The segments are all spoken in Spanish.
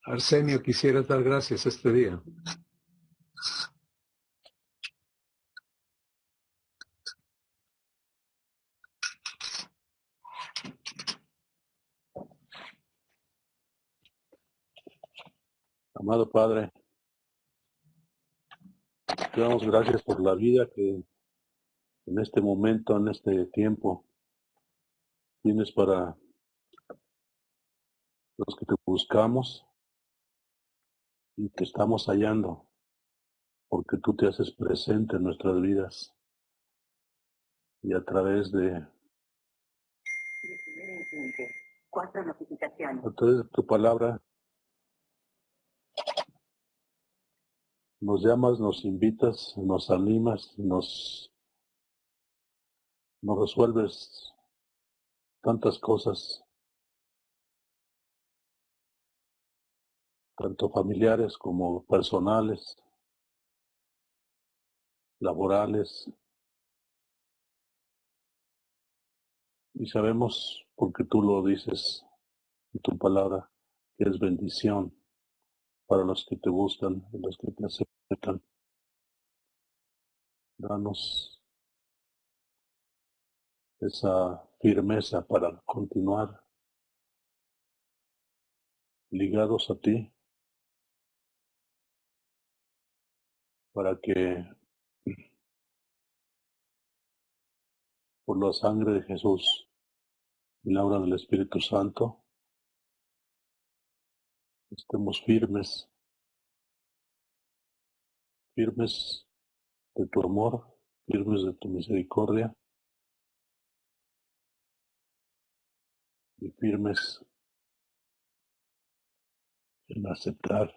Arsenio, quisiera dar gracias este día. Amado Padre, te damos gracias por la vida que en este momento, en este tiempo, tienes para los que te buscamos y te estamos hallando, porque tú te haces presente en nuestras vidas y a través de tu palabra nos llamas, nos invitas, nos animas, nos resuelves tantas cosas, tanto familiares como personales, laborales, y sabemos, porque tú lo dices en tu palabra, que es bendición para los que te buscan y los que te aceptan. Danos esa firmeza para continuar ligados a ti, para que por la sangre de Jesús y la obra del Espíritu Santo estemos firmes de tu amor, firmes de tu misericordia y firmes en aceptar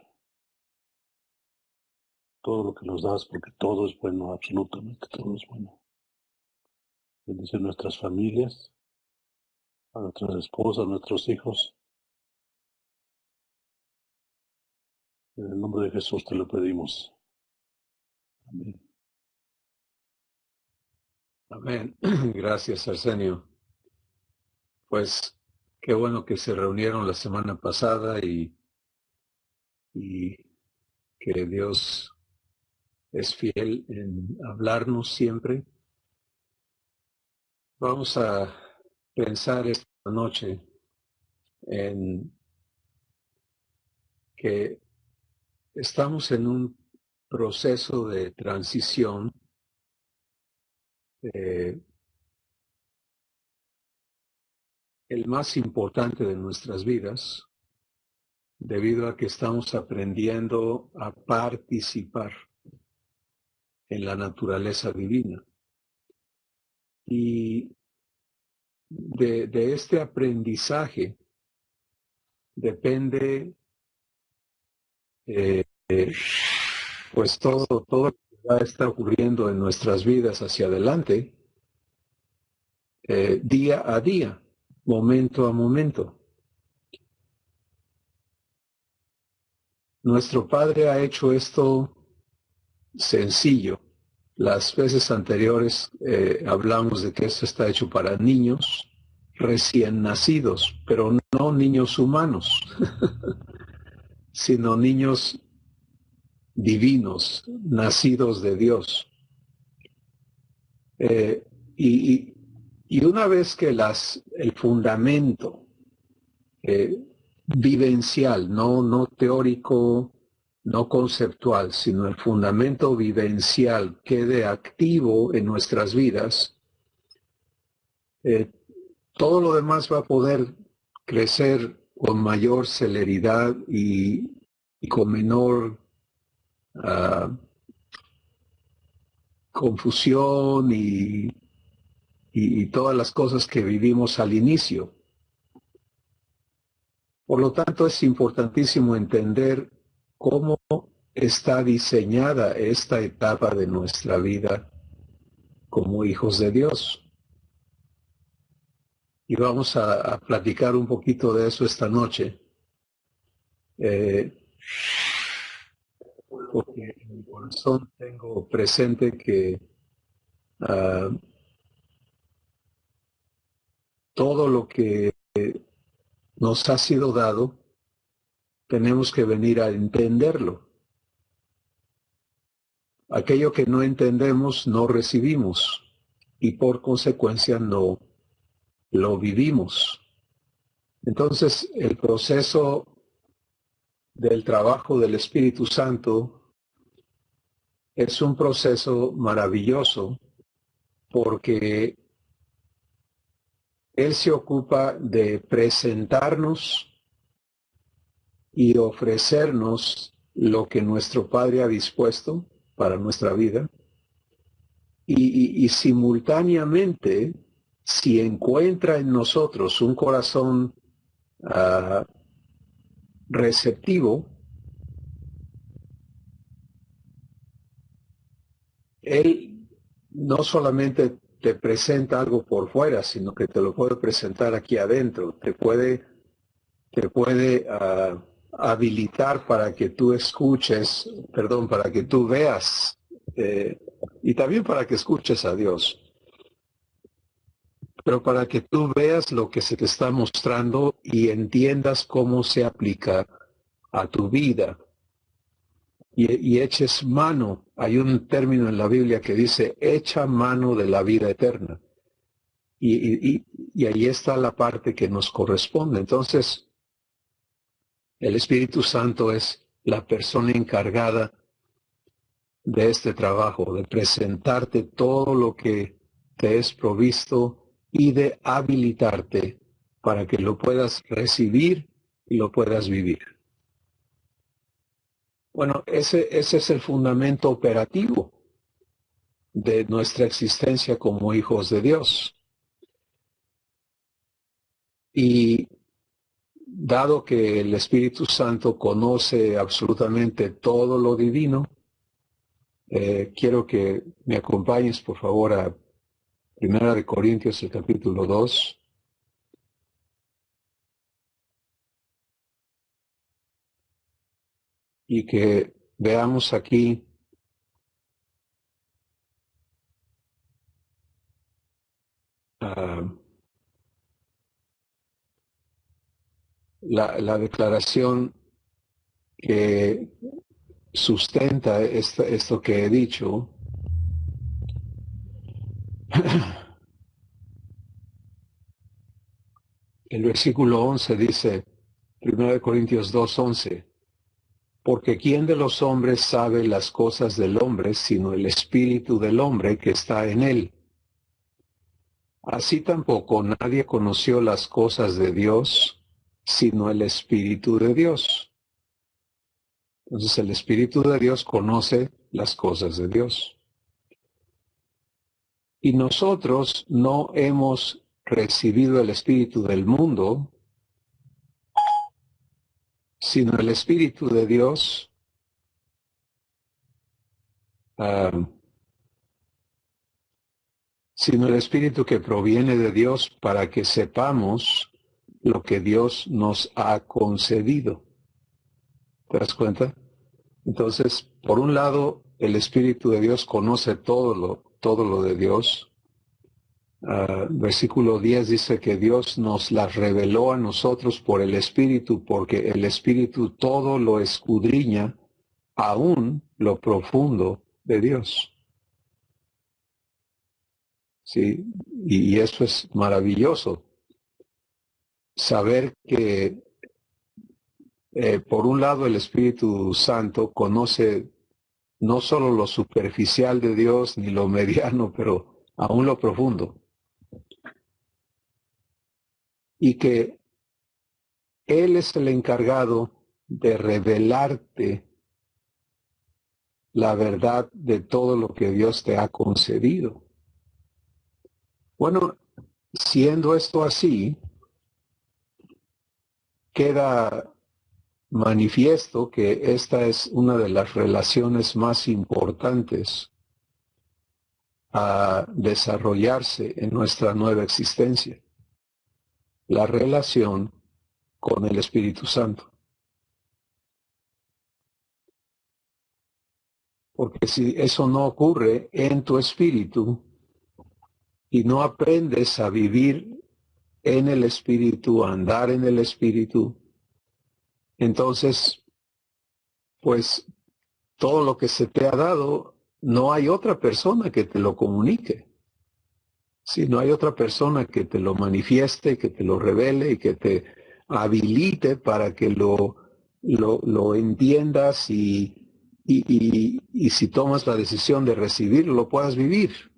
todo lo que nos das, porque todo es bueno, absolutamente todo es bueno. Bendice nuestras familias, a nuestras esposas, a nuestros hijos. En el nombre de Jesús te lo pedimos. Amén. Amén. Gracias, Arsenio. Pues qué bueno que se reunieron la semana pasada y que Dios es fiel en hablarnos siempre. Vamos a pensar esta noche en que estamos en un proceso de transición el más importante de nuestras vidas, debido a que estamos aprendiendo a participar en la naturaleza divina. Y de este aprendizaje depende pues todo lo que va a estar ocurriendo en nuestras vidas hacia adelante, día a día, momento a momento. Nuestro Padre ha hecho esto sencillo. Las veces anteriores hablamos de que esto está hecho para niños recién nacidos, pero no niños humanos, sino niños divinos, nacidos de Dios. Y una vez que el fundamento vivencial, no teórico, no conceptual, sino el fundamento vivencial quede activo en nuestras vidas, todo lo demás va a poder crecer con mayor celeridad y con menor confusión y todas las cosas que vivimos al inicio. Por lo tanto, es importantísimo entender cómo está diseñada esta etapa de nuestra vida como hijos de Dios. Y vamos a platicar un poquito de eso esta noche. Porque en mi corazón tengo presente que todo lo que nos ha sido dado tenemos que venir a entenderlo. Aquello que no entendemos no recibimos y por consecuencia no lo vivimos. Entonces, el proceso del trabajo del Espíritu Santo es un proceso maravilloso porque Él se ocupa de presentarnos y ofrecernos lo que nuestro Padre ha dispuesto para nuestra vida y simultáneamente, si encuentra en nosotros un corazón receptivo, Él no solamente te presenta algo por fuera, sino que te lo puede presentar aquí adentro. Te puede habilitar para que tú escuches, para que tú veas, y también para que escuches a Dios. Pero para que tú veas lo que se te está mostrando y entiendas cómo se aplica a tu vida. Y eches mano. Hay un término en la Biblia que dice, echa mano de la vida eterna. Y ahí está la parte que nos corresponde. Entonces, el Espíritu Santo es la persona encargada de este trabajo, de presentarte todo lo que te es provisto y de habilitarte para que lo puedas recibir y lo puedas vivir. Bueno, ese es el fundamento operativo de nuestra existencia como hijos de Dios. Y dado que el Espíritu Santo conoce absolutamente todo lo divino, quiero que me acompañes, por favor, a 1 Corintios, el capítulo 2. Y que veamos aquí la declaración que sustenta esto que he dicho. El versículo 11 dice, 1 Corintios 2:11, porque ¿quién de los hombres sabe las cosas del hombre sino el espíritu del hombre que está en él? Así tampoco nadie conoció las cosas de Dios sino el espíritu de Dios. Entonces el espíritu de Dios conoce las cosas de Dios. Y nosotros no hemos recibido el espíritu del mundo, sino el espíritu de Dios, sino el espíritu que proviene de Dios para que sepamos lo que Dios nos ha concedido. ¿Te das cuenta? Entonces, por un lado, el Espíritu de Dios conoce todo lo de Dios. Versículo 10 dice que Dios nos las reveló a nosotros por el Espíritu, porque el Espíritu todo lo escudriña, aún lo profundo de Dios. Sí, y eso es maravilloso. Saber que por un lado el Espíritu Santo conoce no solo lo superficial de Dios ni lo mediano, pero aún lo profundo. Y que Él es el encargado de revelarte la verdad de todo lo que Dios te ha concedido. Bueno, siendo esto así, queda manifiesto que esta es una de las relaciones más importantes a desarrollarse en nuestra nueva existencia, la relación con el Espíritu Santo. Porque si eso no ocurre en tu espíritu y no aprendes a vivir en el Espíritu, a andar en el Espíritu, Entonces, pues todo lo que se te ha dado, no hay otra persona que te lo comunique. Sí, no hay otra persona que te lo manifieste, que te lo revele y que te habilite para que lo entiendas y si tomas la decisión de recibirlo, lo puedas vivir.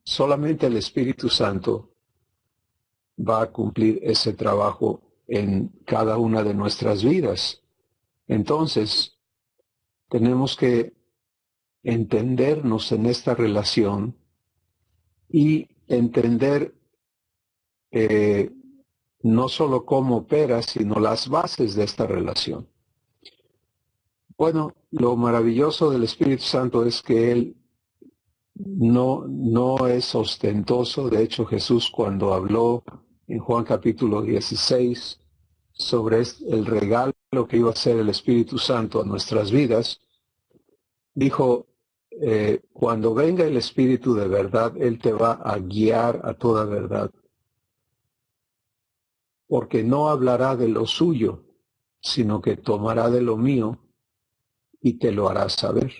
Solamente el Espíritu Santo va a cumplir ese trabajo en cada una de nuestras vidas. Entonces, tenemos que entendernos en esta relación y entender no solo cómo opera, sino las bases de esta relación. Bueno, lo maravilloso del Espíritu Santo es que Él no es ostentoso. De hecho, Jesús, cuando habló en Juan capítulo 16 sobre el regalo que iba a ser el Espíritu Santo a nuestras vidas, dijo, cuando venga el Espíritu de verdad, Él te va a guiar a toda verdad, porque no hablará de lo suyo, sino que tomará de lo mío y te lo hará saber.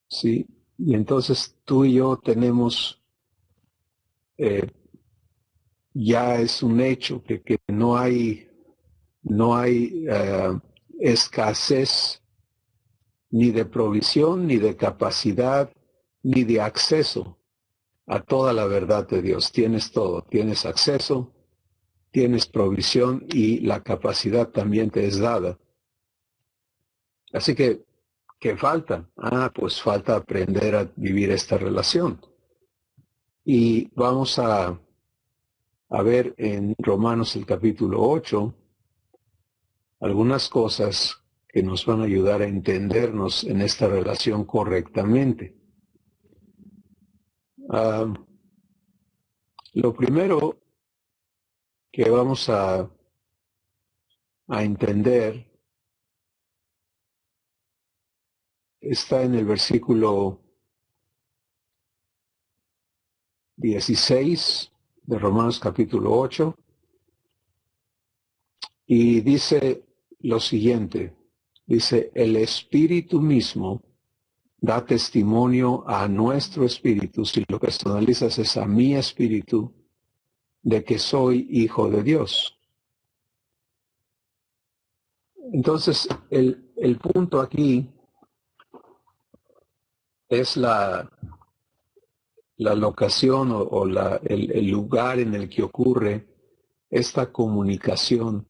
¿Sí? Y entonces tú y yo tenemos, ya es un hecho que no hay escasez ni de provisión, ni de capacidad, ni de acceso a toda la verdad de Dios. Tienes todo, tienes acceso, tienes provisión y la capacidad también te es dada. Así que, ¿qué falta? Pues falta aprender a vivir esta relación. Y vamos a ver en Romanos el capítulo 8 algunas cosas que nos van a ayudar a entendernos en esta relación correctamente. Lo primero que vamos a entender está en el versículo 16 de Romanos capítulo 8 y dice lo siguiente, dice, el Espíritu mismo da testimonio a nuestro espíritu, si lo personalizas es a mi espíritu, de que soy hijo de Dios. Entonces, el punto aquí es la locación o el lugar en el que ocurre esta comunicación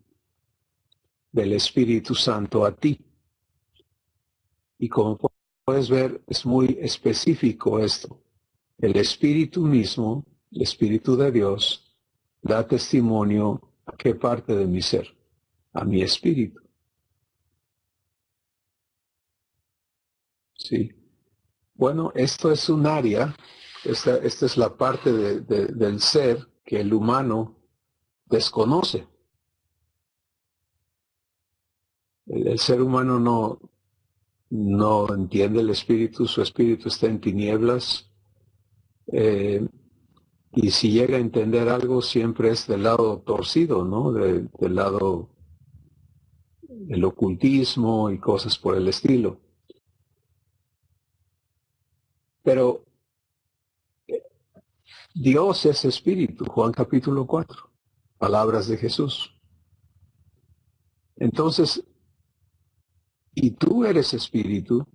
del Espíritu Santo a ti. Y como puedes ver, es muy específico esto. El Espíritu mismo, el Espíritu de Dios, da testimonio a qué parte de mi ser, a mi espíritu. Sí. Bueno, esto es un área, esta es la parte del ser que el humano desconoce. El ser humano no entiende el espíritu, su espíritu está en tinieblas, y si llega a entender algo siempre es del lado torcido, ¿no? Del lado del ocultismo y cosas por el estilo. Pero Dios es espíritu, Juan capítulo 4, palabras de Jesús. Entonces, y tú eres espíritu,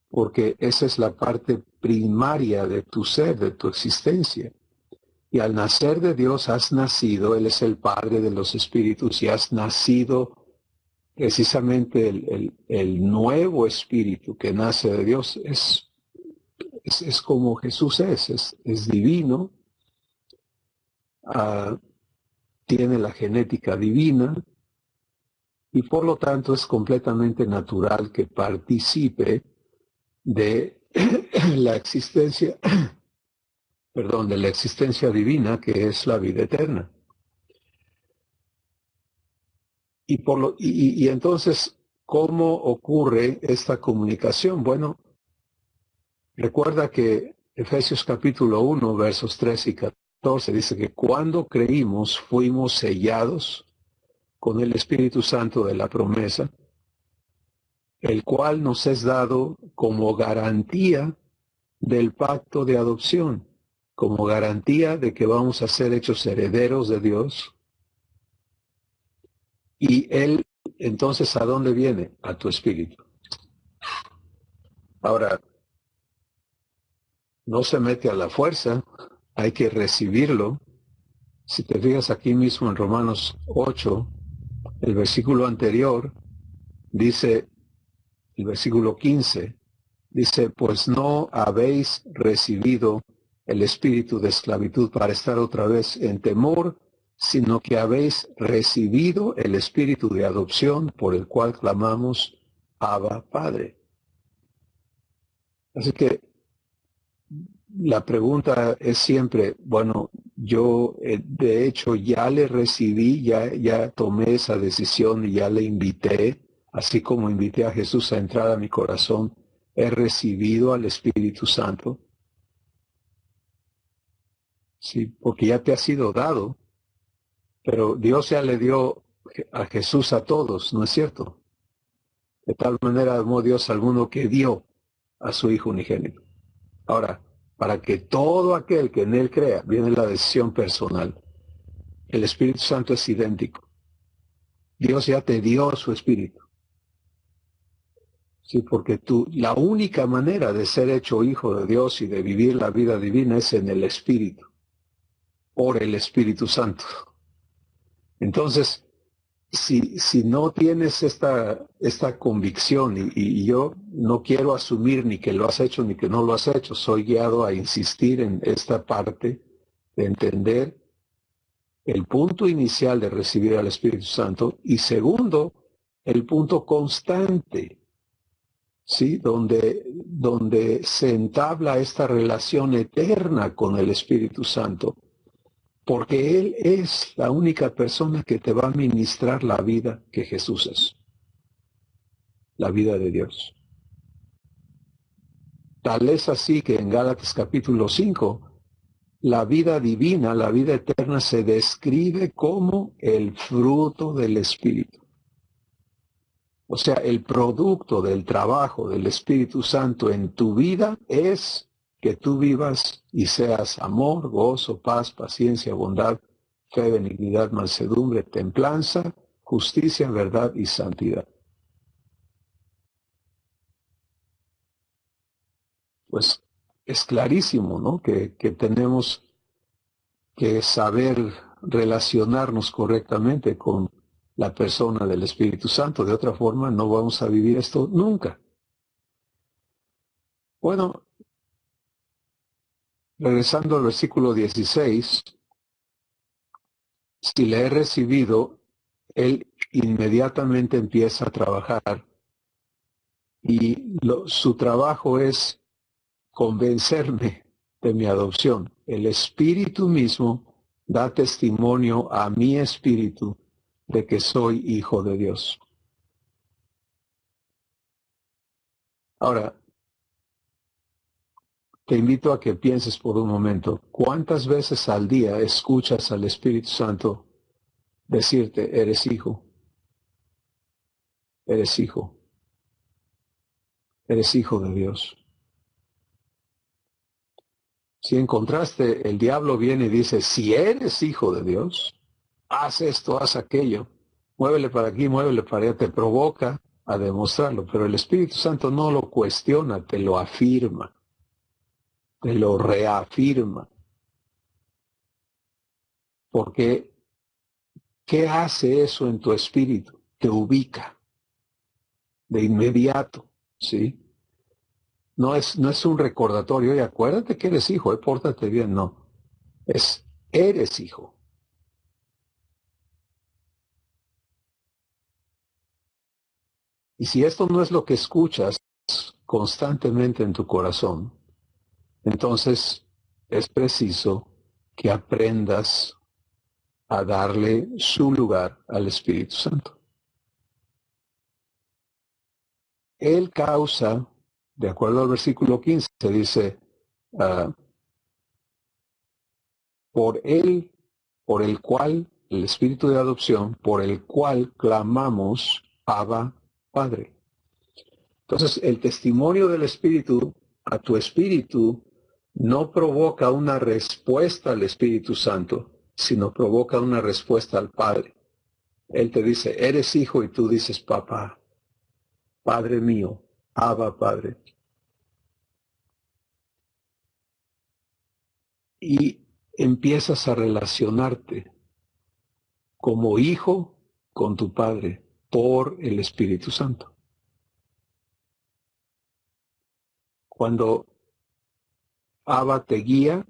porque esa es la parte primaria de tu ser, de tu existencia. Y al nacer de Dios has nacido, Él es el Padre de los espíritus, y has nacido precisamente el nuevo espíritu que nace de Dios. Es como Jesús es divino, tiene la genética divina, y por lo tanto es completamente natural que participe de la existencia, de la existencia divina que es la vida eterna. Y entonces, ¿cómo ocurre esta comunicación? Bueno, recuerda que Efesios capítulo 1, versos 3 y 14 dice que cuando creímos fuimos sellados con el Espíritu Santo de la promesa, el cual nos es dado como garantía del pacto de adopción, como garantía de que vamos a ser hechos herederos de Dios. Y Él, entonces, ¿a dónde viene? A tu espíritu. Ahora, no se mete a la fuerza, hay que recibirlo. Si te fijas aquí mismo en Romanos 8, el versículo anterior dice, el versículo 15, dice, pues no habéis recibido el espíritu de esclavitud para estar otra vez en temor, sino que habéis recibido el espíritu de adopción por el cual clamamos, Abba, Padre. Así que la pregunta es siempre, bueno, yo de hecho ya le recibí, ya tomé esa decisión y ya le invité, así como invité a Jesús a entrar a mi corazón, he recibido al Espíritu Santo. Sí, porque ya te ha sido dado, pero Dios ya le dio a Jesús a todos, ¿no es cierto? De tal manera amó Dios al mundo que dio a su Hijo unigénito. Ahora, para que todo aquel que en Él crea, viene la decisión personal. El Espíritu Santo es idéntico. Dios ya te dio su Espíritu. Sí, porque la única manera de ser hecho hijo de Dios y de vivir la vida divina es en el Espíritu, por el Espíritu Santo. Entonces, si no tienes esta convicción, y yo no quiero asumir ni que lo has hecho ni que no lo has hecho, soy guiado a insistir en esta parte de entender el punto inicial de recibir al Espíritu Santo y segundo, el punto constante, ¿sí? Donde se entabla esta relación eterna con el Espíritu Santo. Porque Él es la única persona que te va a ministrar la vida que Jesús es. La vida de Dios. Tal es así que en Gálatas capítulo 5, la vida divina, la vida eterna se describe como el fruto del Espíritu. O sea, el producto del trabajo del Espíritu Santo en tu vida es que tú vivas y seas amor, gozo, paz, paciencia, bondad, fe, benignidad, mansedumbre, templanza, justicia, verdad y santidad. Pues es clarísimo, ¿no? Que tenemos que saber relacionarnos correctamente con la persona del Espíritu Santo. De otra forma, no vamos a vivir esto nunca. Bueno, regresando al versículo 16, si le he recibido, él inmediatamente empieza a trabajar y su trabajo es convencerme de mi adopción. El Espíritu mismo da testimonio a mi espíritu de que soy hijo de Dios. Ahora, te invito a que pienses por un momento, ¿cuántas veces al día escuchas al Espíritu Santo decirte, eres hijo, eres hijo, eres hijo de Dios? Si encontraste, el diablo viene y dice, si eres hijo de Dios, haz esto, haz aquello, muévele para aquí, muévele para allá, te provoca a demostrarlo, pero el Espíritu Santo no lo cuestiona, te lo afirma, te lo reafirma. Porque, ¿qué hace eso en tu espíritu? Te ubica de inmediato, ¿sí? No es un recordatorio, oye, acuérdate que eres hijo, pórtate bien, no. Eres hijo. Y si esto no es lo que escuchas constantemente en tu corazón, entonces es preciso que aprendas a darle su lugar al Espíritu Santo. Él causa, de acuerdo al versículo 15, dice, por él, por el cual, el espíritu de adopción, por el cual clamamos, Abba, Padre. Entonces, el testimonio del espíritu a tu espíritu no provoca una respuesta al Espíritu Santo, sino provoca una respuesta al Padre. Él te dice, eres hijo, y tú dices, papá, Padre mío, Abba, Padre. Y empiezas a relacionarte como hijo con tu Padre por el Espíritu Santo. Cuando Abba te guía,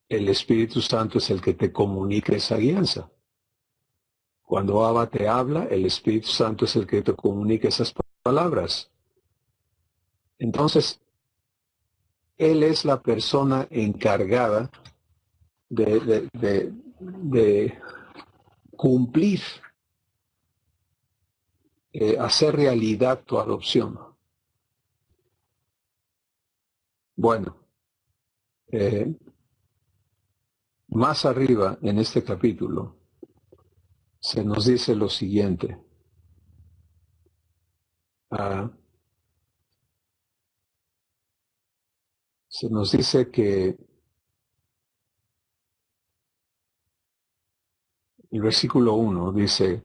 el Espíritu Santo es el que te comunica esa guianza. Cuando Abba te habla, el Espíritu Santo es el que te comunica esas palabras. Entonces, Él es la persona encargada de cumplir, hacer realidad tu adopción. Bueno, más arriba en este capítulo se nos dice lo siguiente. Se nos dice que el versículo 1 dice,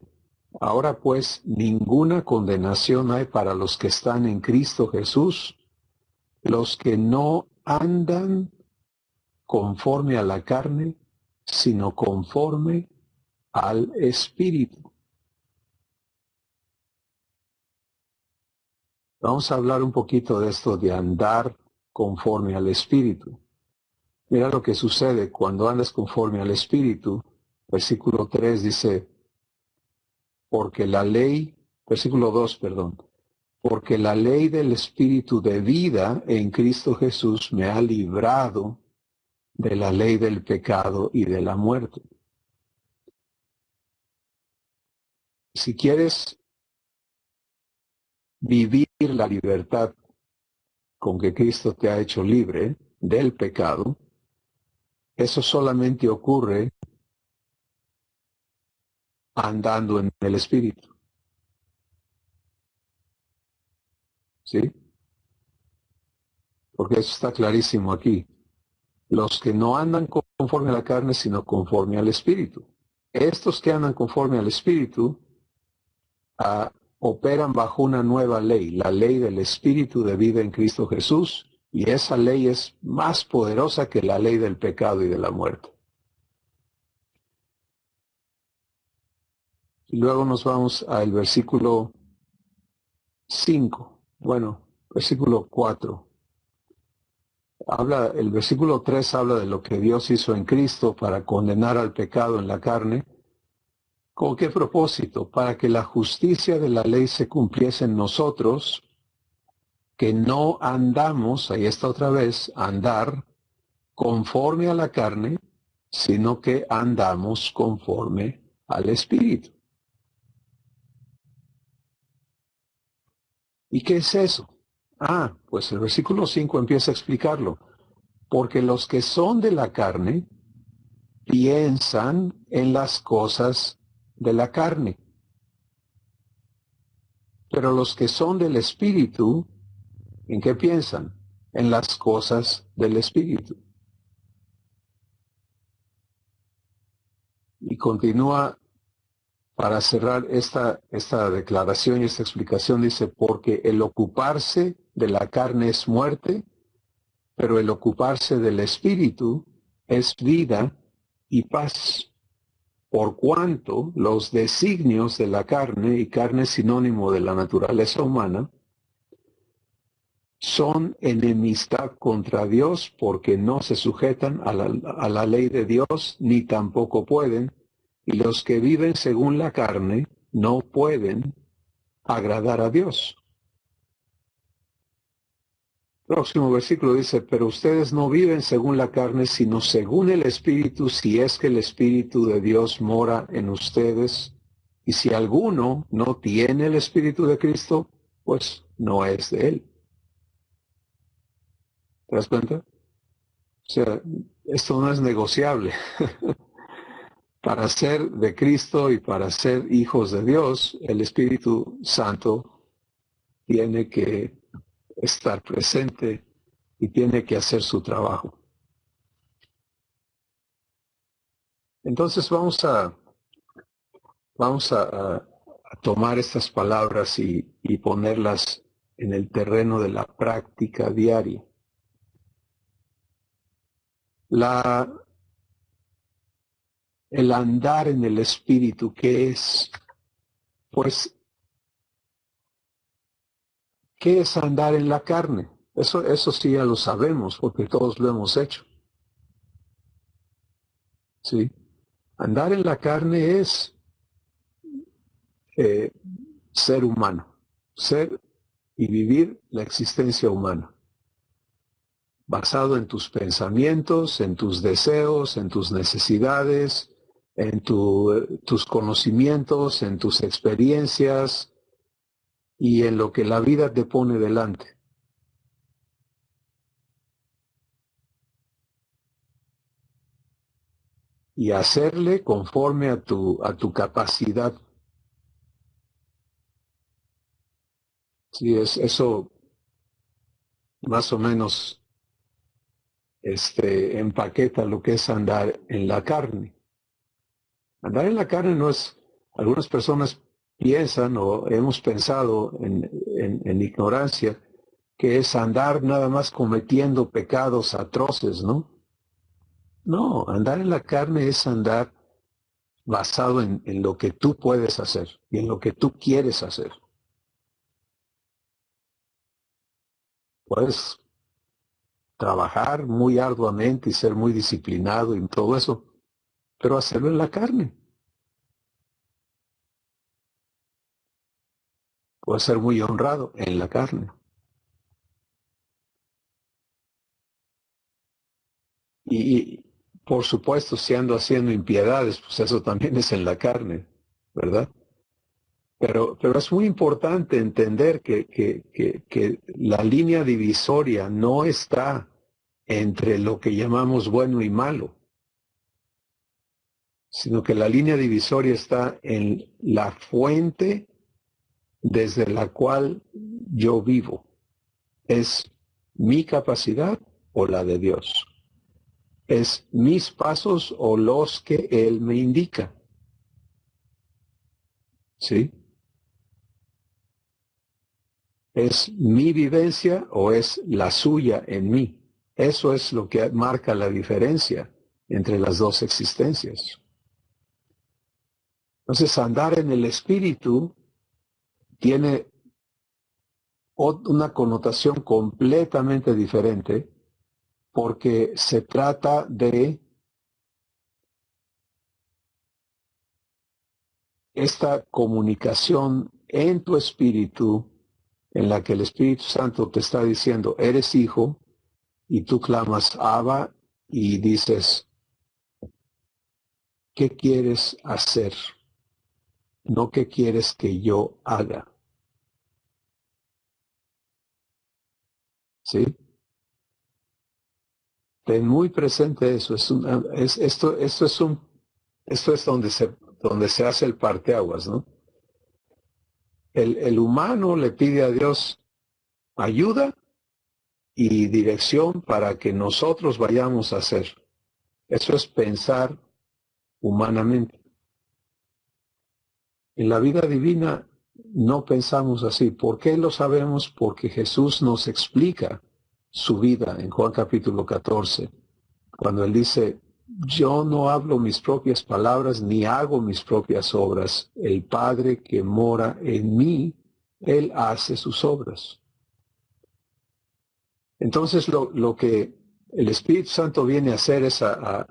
ahora pues ninguna condenación hay para los que están en Cristo Jesús, los que no andan conforme a la carne, sino conforme al Espíritu. Vamos a hablar un poquito de esto de andar conforme al Espíritu. Mira lo que sucede cuando andas conforme al Espíritu. Versículo 3 dice, porque la ley, versículo 2, perdón, porque la ley del Espíritu de vida en Cristo Jesús me ha librado de la ley del pecado y de la muerte. Si quieres vivir la libertad con que Cristo te ha hecho libre del pecado, eso solamente ocurre andando en el Espíritu. ¿Sí? Porque eso está clarísimo aquí. Los que no andan conforme a la carne, sino conforme al Espíritu. Estos que andan conforme al Espíritu operan bajo una nueva ley, la ley del Espíritu de vida en Cristo Jesús, y esa ley es más poderosa que la ley del pecado y de la muerte. Y luego nos vamos al versículo 5, bueno, versículo 4. El versículo 3 habla de lo que Dios hizo en Cristo para condenar al pecado en la carne. ¿Con qué propósito? Para que la justicia de la ley se cumpliese en nosotros, que no andamos, ahí está otra vez, andar conforme a la carne, sino que andamos conforme al Espíritu. ¿Y qué es eso? Pues el versículo 5 empieza a explicarlo. Porque los que son de la carne piensan en las cosas de la carne. Pero los que son del Espíritu, ¿en qué piensan? En las cosas del Espíritu. Y continúa para cerrar esta declaración y esta explicación, dice, porque el ocuparse de la carne es muerte, pero el ocuparse del Espíritu es vida y paz. Por cuanto los designios de la carne, y carne es sinónimo de la naturaleza humana, son enemistad contra Dios porque no se sujetan a la ley de Dios, ni tampoco pueden, y los que viven según la carne no pueden agradar a Dios. Próximo versículo dice, pero ustedes no viven según la carne, sino según el Espíritu, si es que el Espíritu de Dios mora en ustedes. Y si alguno no tiene el Espíritu de Cristo, pues no es de él. ¿Te das cuenta? O sea, esto no es negociable. Para ser de Cristo y para ser hijos de Dios, el Espíritu Santo tiene que estar presente y tiene que hacer su trabajo. Entonces vamos a tomar estas palabras y ponerlas en el terreno de la práctica diaria. El andar en el Espíritu, ¿qué es? Pues, ¿qué es andar en la carne? Eso sí ya lo sabemos, porque todos lo hemos hecho. ¿Sí? Andar en la carne es ser humano, ser y vivir la existencia humana, basado en tus pensamientos, en tus deseos, en tus necesidades, en tus conocimientos, en tus experiencias y en lo que la vida te pone delante. Y hacerle conforme a tu capacidad. Sí, eso más o menos empaqueta lo que es andar en la carne. Andar en la carne no es, algunas personas piensan o hemos pensado en ignorancia que es andar nada más cometiendo pecados atroces, ¿no? No, andar en la carne es andar basado en lo que tú puedes hacer y en lo que tú quieres hacer. Puedes trabajar muy arduamente y ser muy disciplinado y todo eso, pero hacerlo en la carne. Puedes ser muy honrado en la carne. Y por supuesto, si ando haciendo impiedades, pues eso también es en la carne, ¿verdad? Pero es muy importante entender que la línea divisoria no está entre lo que llamamos bueno y malo, sino que la línea divisoria está en la fuente desde la cual yo vivo. ¿Es mi capacidad o la de Dios? ¿Es mis pasos o los que Él me indica? ¿Sí? ¿Es mi vivencia o es la suya en mí? Eso es lo que marca la diferencia entre las dos existencias. Entonces, andar en el Espíritu tiene una connotación completamente diferente porque se trata de esta comunicación en tu espíritu en la que el Espíritu Santo te está diciendo, eres hijo, y tú clamas Abba y dices, ¿qué quieres hacer? No qué quieres que yo haga. ¿Sí? Ten muy presente eso. Esto es donde se hace el parteaguas, ¿no? El humano le pide a Dios ayuda y dirección para que nosotros vayamos a hacer. Eso es pensar humanamente. En la vida divina no pensamos así. ¿Por qué lo sabemos? Porque Jesús nos explica su vida en Juan capítulo 14, cuando Él dice, yo no hablo mis propias palabras ni hago mis propias obras. El Padre que mora en mí, Él hace sus obras. Entonces lo que el Espíritu Santo viene a hacer es a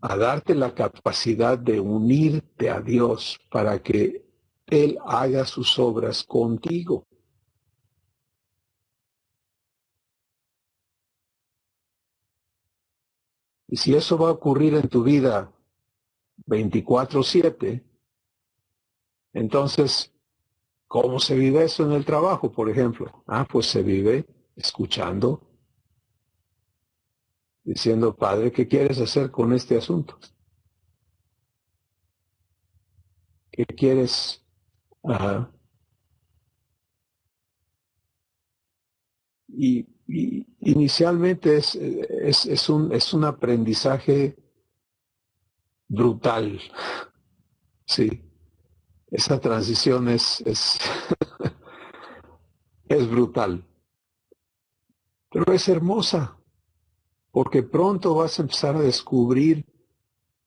darte la capacidad de unirte a Dios para que Él haga sus obras contigo. Y si eso va a ocurrir en tu vida 24/7, entonces, ¿cómo se vive eso en el trabajo, por ejemplo? Pues se vive escuchando diciendo, Padre, ¿qué quieres hacer con este asunto? ¿Qué quieres? Ajá. Y inicialmente es un aprendizaje brutal, sí. Esa transición es brutal, pero es hermosa, porque pronto vas a empezar a descubrir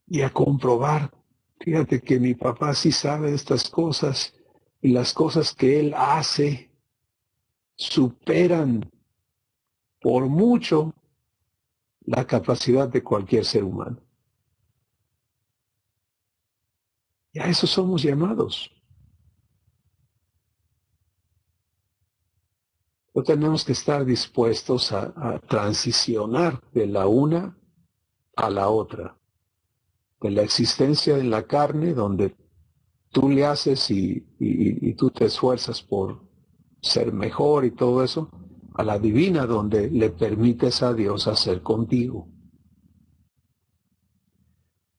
y a comprobar. Fíjate que mi papá sí sabe de estas cosas y las cosas que él hace superan por mucho la capacidad de cualquier ser humano. Y a eso somos llamados. No tenemos que estar dispuestos a transicionar de la una a la otra, de la existencia en la carne, donde tú le haces y tú te esfuerzas por ser mejor y todo eso, a la divina, donde le permites a Dios hacer contigo.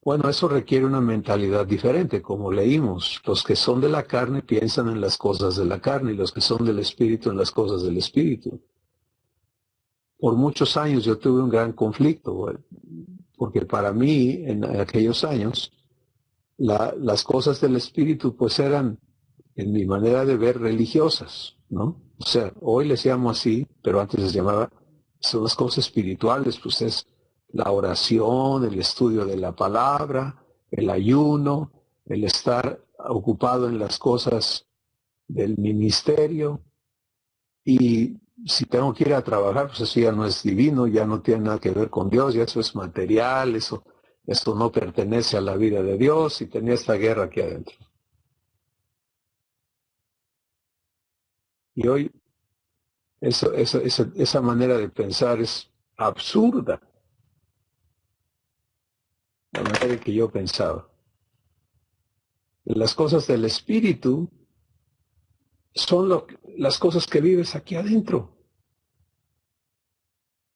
Bueno, eso requiere una mentalidad diferente, como leímos. Los que son de la carne piensan en las cosas de la carne y los que son del espíritu en las cosas del espíritu. Por muchos años yo tuve un gran conflicto, porque para mí, en aquellos años, las cosas del espíritu pues eran, en mi manera de ver, religiosas, ¿no? O sea, hoy les llamo así, pero antes les llamaba, son las cosas espirituales, pues es la oración, el estudio de la palabra, el ayuno, el estar ocupado en las cosas del ministerio. Y si tengo que ir a trabajar, pues eso ya no es divino, ya no tiene nada que ver con Dios, ya eso es material, eso no pertenece a la vida de Dios, y tenía esta guerra aquí adentro. Y hoy esa manera de pensar es absurda, la manera en que yo pensaba. Las cosas del espíritu son las cosas que vives aquí adentro,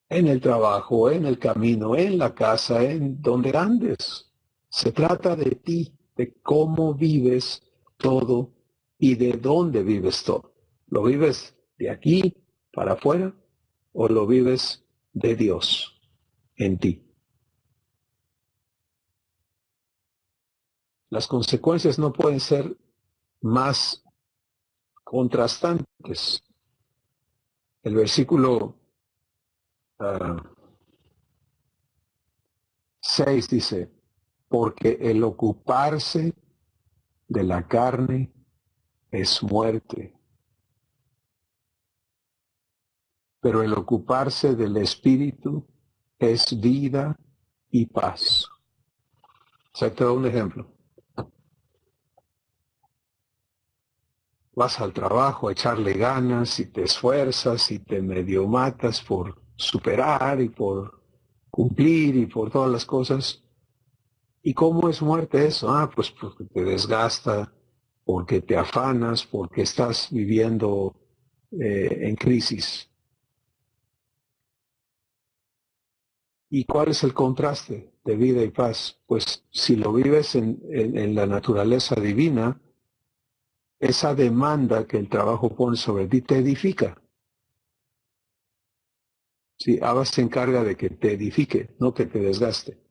en el trabajo, en el camino, en la casa, en donde andes. Se trata de ti, de cómo vives todo y de dónde vives todo. ¿Lo vives de aquí para afuera o lo vives de Dios en ti? Las consecuencias no pueden ser más contrastantes. El versículo 6 dice, porque el ocuparse de la carne es muerte, pero el ocuparse del espíritu es vida y paz. O sea, te doy un ejemplo. Vas al trabajo a echarle ganas y te esfuerzas y te medio matas por superar y por cumplir y por todas las cosas. ¿Y cómo es muerte eso? Pues porque te desgasta, porque te afanas, porque estás viviendo en crisis. ¿Y cuál es el contraste de vida y paz? Pues si lo vives en la naturaleza divina, esa demanda que el trabajo pone sobre ti te edifica. Sí, Abba se encarga de que te edifique, no que te desgaste.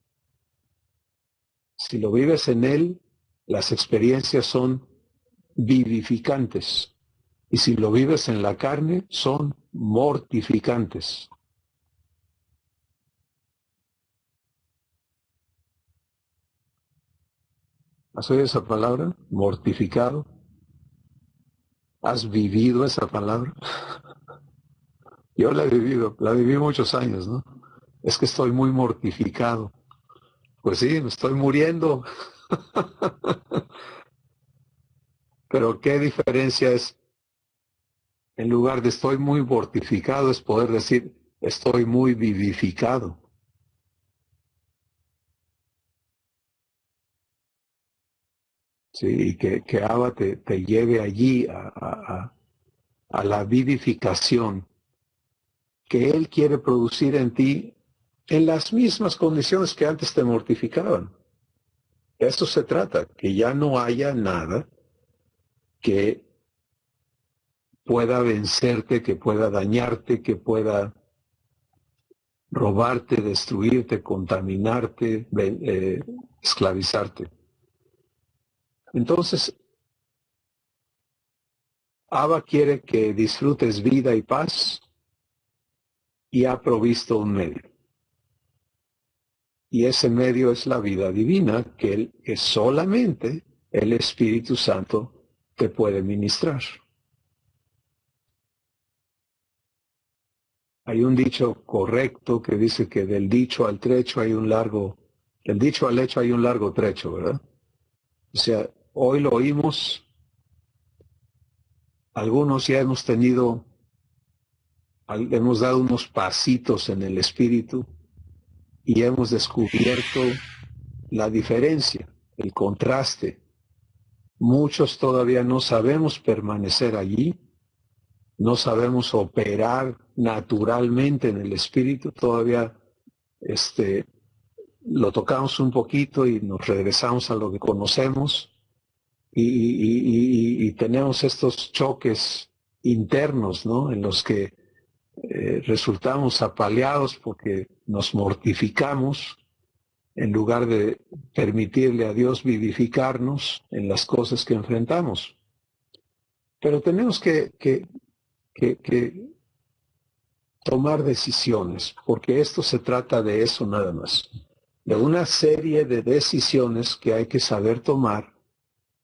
Si lo vives en él, las experiencias son vivificantes. Y si lo vives en la carne, son mortificantes. ¿Has oído esa palabra? Mortificado. ¿Has vivido esa palabra? Yo la he vivido, la viví muchos años, ¿no? Es que estoy muy mortificado. Pues sí, me estoy muriendo. Pero qué diferencia es, en lugar de estoy muy mortificado, es poder decir, estoy muy vivificado. Sí, y que Abba te lleve allí a la vivificación que Él quiere producir en ti en las mismas condiciones que antes te mortificaban. Esto se trata, que ya no haya nada que pueda vencerte, que pueda dañarte, que pueda robarte, destruirte, contaminarte, esclavizarte. Entonces, Abba quiere que disfrutes vida y paz y ha provisto un medio. Y ese medio es la vida divina que solamente el Espíritu Santo te puede ministrar. Hay un dicho correcto que dice que del dicho al hecho hay un largo trecho, ¿verdad? O sea, hoy lo oímos, algunos ya hemos dado unos pasitos en el Espíritu y hemos descubierto la diferencia, el contraste. Muchos todavía no sabemos permanecer allí, no sabemos operar naturalmente en el Espíritu, todavía lo tocamos un poquito y nos regresamos a lo que conocemos y tenemos estos choques internos, ¿no? En los que resultamos apaleados porque nos mortificamos en lugar de permitirle a Dios vivificarnos en las cosas que enfrentamos. Pero tenemos que tomar decisiones, porque esto se trata de eso nada más, de una serie de decisiones que hay que saber tomar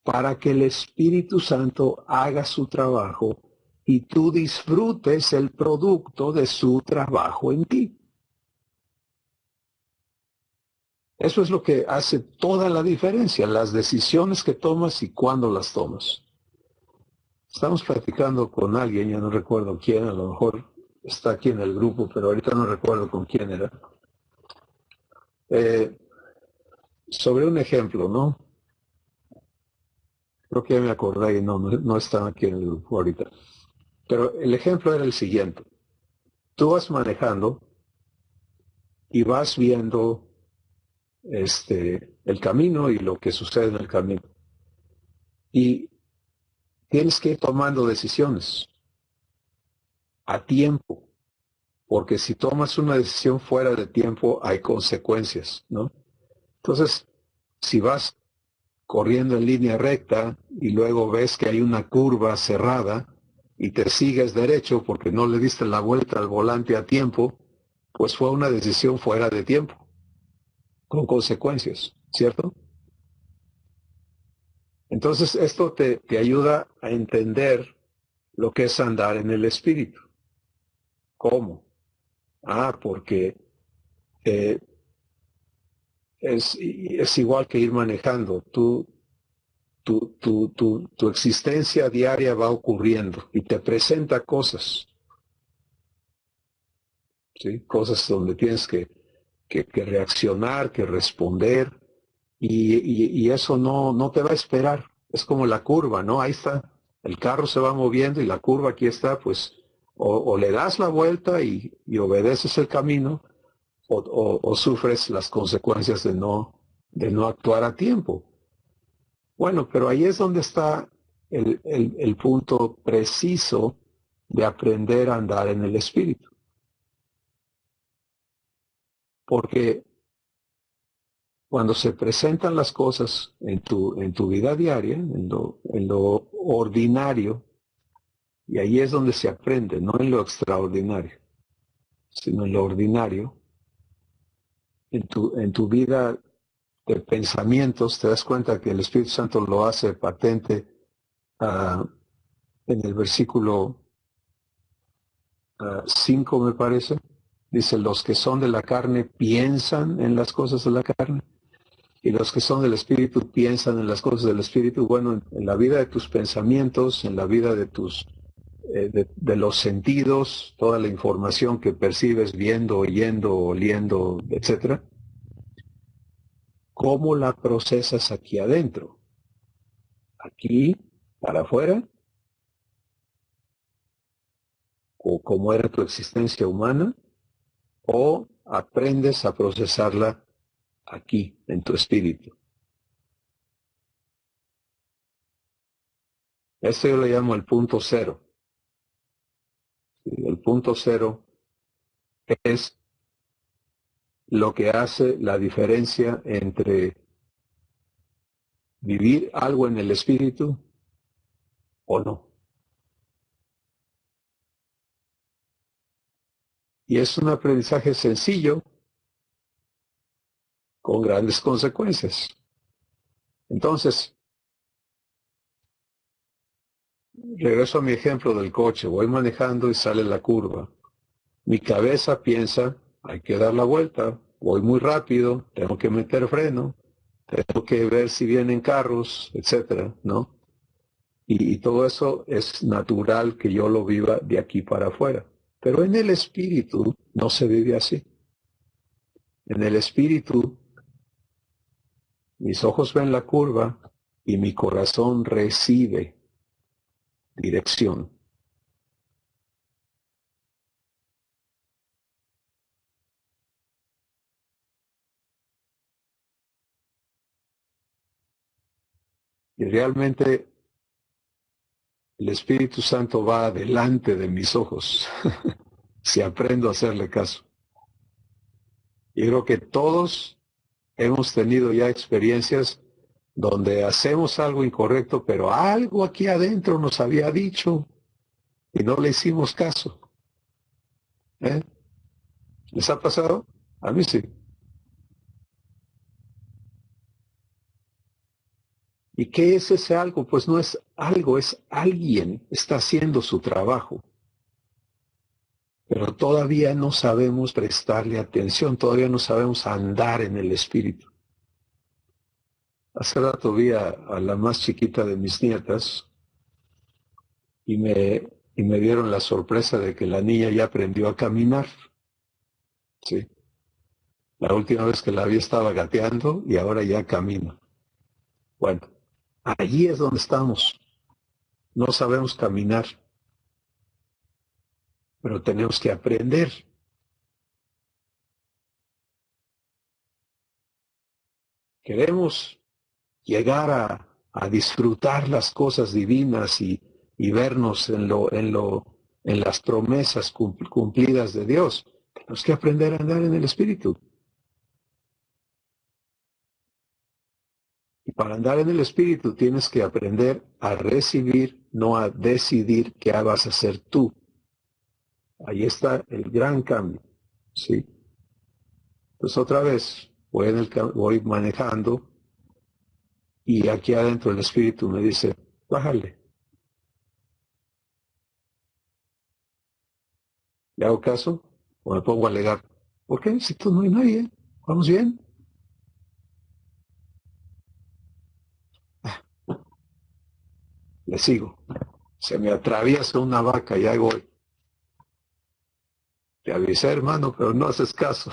para que el Espíritu Santo haga su trabajo y tú disfrutes el producto de su trabajo en ti. Eso es lo que hace toda la diferencia, las decisiones que tomas y cuándo las tomas. Estamos platicando con alguien, ya no recuerdo quién, a lo mejor está aquí en el grupo, pero ahorita no recuerdo con quién era. Sobre un ejemplo, ¿no? Creo que ya me acordé y no están aquí en el grupo ahorita. Pero el ejemplo era el siguiente. Tú vas manejando y vas viendo el camino y lo que sucede en el camino. Y tienes que ir tomando decisiones a tiempo, porque si tomas una decisión fuera de tiempo hay consecuencias, ¿no? Entonces, si vas corriendo en línea recta y luego ves que hay una curva cerrada y te sigues derecho porque no le diste la vuelta al volante a tiempo, pues fue una decisión fuera de tiempo, con consecuencias, ¿cierto? Entonces, esto te ayuda a entender lo que es andar en el Espíritu. ¿Cómo? Porque es igual que ir manejando. Tu existencia diaria va ocurriendo y te presenta cosas, ¿sí? Cosas donde tienes que reaccionar, que responder, y eso no te va a esperar. Es como la curva, ¿no? Ahí está, el carro se va moviendo y la curva aquí está, pues o le das la vuelta y obedeces el camino, o sufres las consecuencias de no actuar a tiempo. Bueno, pero ahí es donde está el punto preciso de aprender a andar en el Espíritu. Porque cuando se presentan las cosas en tu vida diaria, en lo ordinario, y ahí es donde se aprende, no en lo extraordinario, sino en lo ordinario, en tu vida de pensamientos, te das cuenta que el Espíritu Santo lo hace patente en el versículo 5, me parece. Dice, los que son de la carne piensan en las cosas de la carne y los que son del Espíritu piensan en las cosas del Espíritu. Bueno, en la vida de tus pensamientos, en la vida de de los sentidos, toda la información que percibes viendo, oyendo, oliendo, etcétera, ¿cómo la procesas aquí adentro? Aquí, para afuera, o cómo era tu existencia humana, o aprendes a procesarla aquí, en tu espíritu. Esto yo le llamo el punto cero. El punto cero es lo que hace la diferencia entre vivir algo en el espíritu o no. Y es un aprendizaje sencillo con grandes consecuencias. Entonces, regreso a mi ejemplo del coche. Voy manejando y sale la curva. Mi cabeza piensa, hay que dar la vuelta, voy muy rápido, tengo que meter freno, tengo que ver si vienen carros, etcétera, ¿no? Y todo eso es natural que yo lo viva de aquí para afuera. Pero en el espíritu no se vive así. En el espíritu, mis ojos ven la curva y mi corazón recibe dirección. Y realmente el Espíritu Santo va adelante de mis ojos, si aprendo a hacerle caso. Y creo que todos hemos tenido ya experiencias donde hacemos algo incorrecto, pero algo aquí adentro nos había dicho y no le hicimos caso. ¿Eh? ¿Les ha pasado? A mí sí. ¿Y qué es ese algo? Pues no es algo, es alguien, está haciendo su trabajo. Pero todavía no sabemos prestarle atención, todavía no sabemos andar en el espíritu. Hace rato vi a la más chiquita de mis nietas y me dieron la sorpresa de que la niña ya aprendió a caminar. ¿Sí? La última vez que la vi estaba gateando y ahora ya camina. Bueno, allí es donde estamos. No sabemos caminar, pero tenemos que aprender. Queremos llegar a disfrutar las cosas divinas y vernos en las promesas cumplidas de Dios. Tenemos que aprender a andar en el Espíritu. Y para andar en el Espíritu tienes que aprender a recibir, no a decidir qué vas a hacer tú. Ahí está el gran cambio. ¿Sí? Entonces otra vez voy manejando y aquí adentro el Espíritu me dice, bájale. ¿Le hago caso? ¿O me pongo a alegar? ¿Por qué? Si tú no hay nadie. ¿Vamos bien? Le sigo. Se me atraviesa una vaca y ahí voy. Te avisé, hermano, pero no haces caso.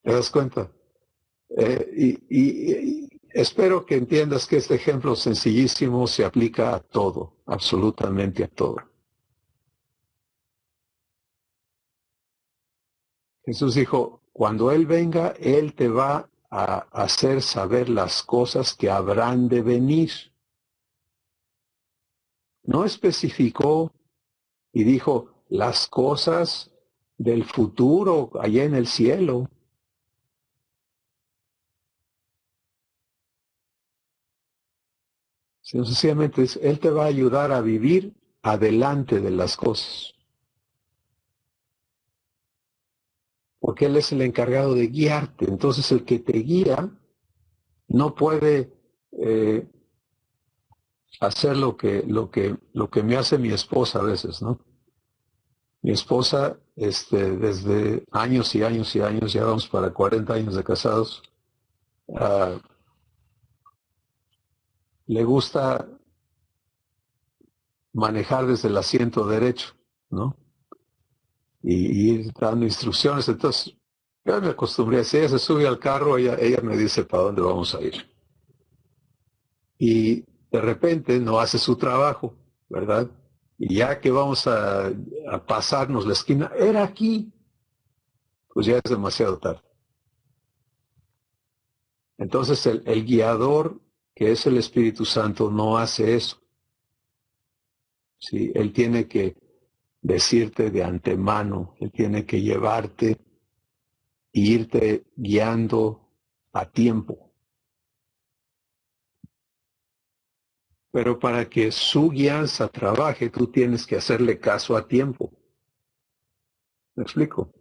¿Te das cuenta? Y espero que entiendas que este ejemplo sencillísimo se aplica a todo, absolutamente a todo. Jesús dijo, cuando Él venga, Él te va a hacer saber las cosas que habrán de venir. No especificó y dijo, las cosas del futuro allá en el cielo. Sino sencillamente Él te va a ayudar a vivir adelante de las cosas. Porque Él es el encargado de guiarte. Entonces el que te guía no puede hacer lo que me hace mi esposa a veces, ¿no? Mi esposa, desde años y años y años, ya vamos para 40 años de casados, le gusta manejar desde el asiento derecho, ¿no? Y ir dando instrucciones. Entonces, yo me acostumbré, si ella se sube al carro, ella me dice para dónde vamos a ir. Y de repente no hace su trabajo, ¿verdad? Y ya que vamos a pasarnos la esquina, era aquí, pues ya es demasiado tarde. Entonces el guiador, que es el Espíritu Santo, no hace eso. ¿Sí? Él tiene que decirte de antemano, él tiene que llevarte e irte guiando a tiempo. Pero para que su guianza trabaje, tú tienes que hacerle caso a tiempo. ¿Me explico?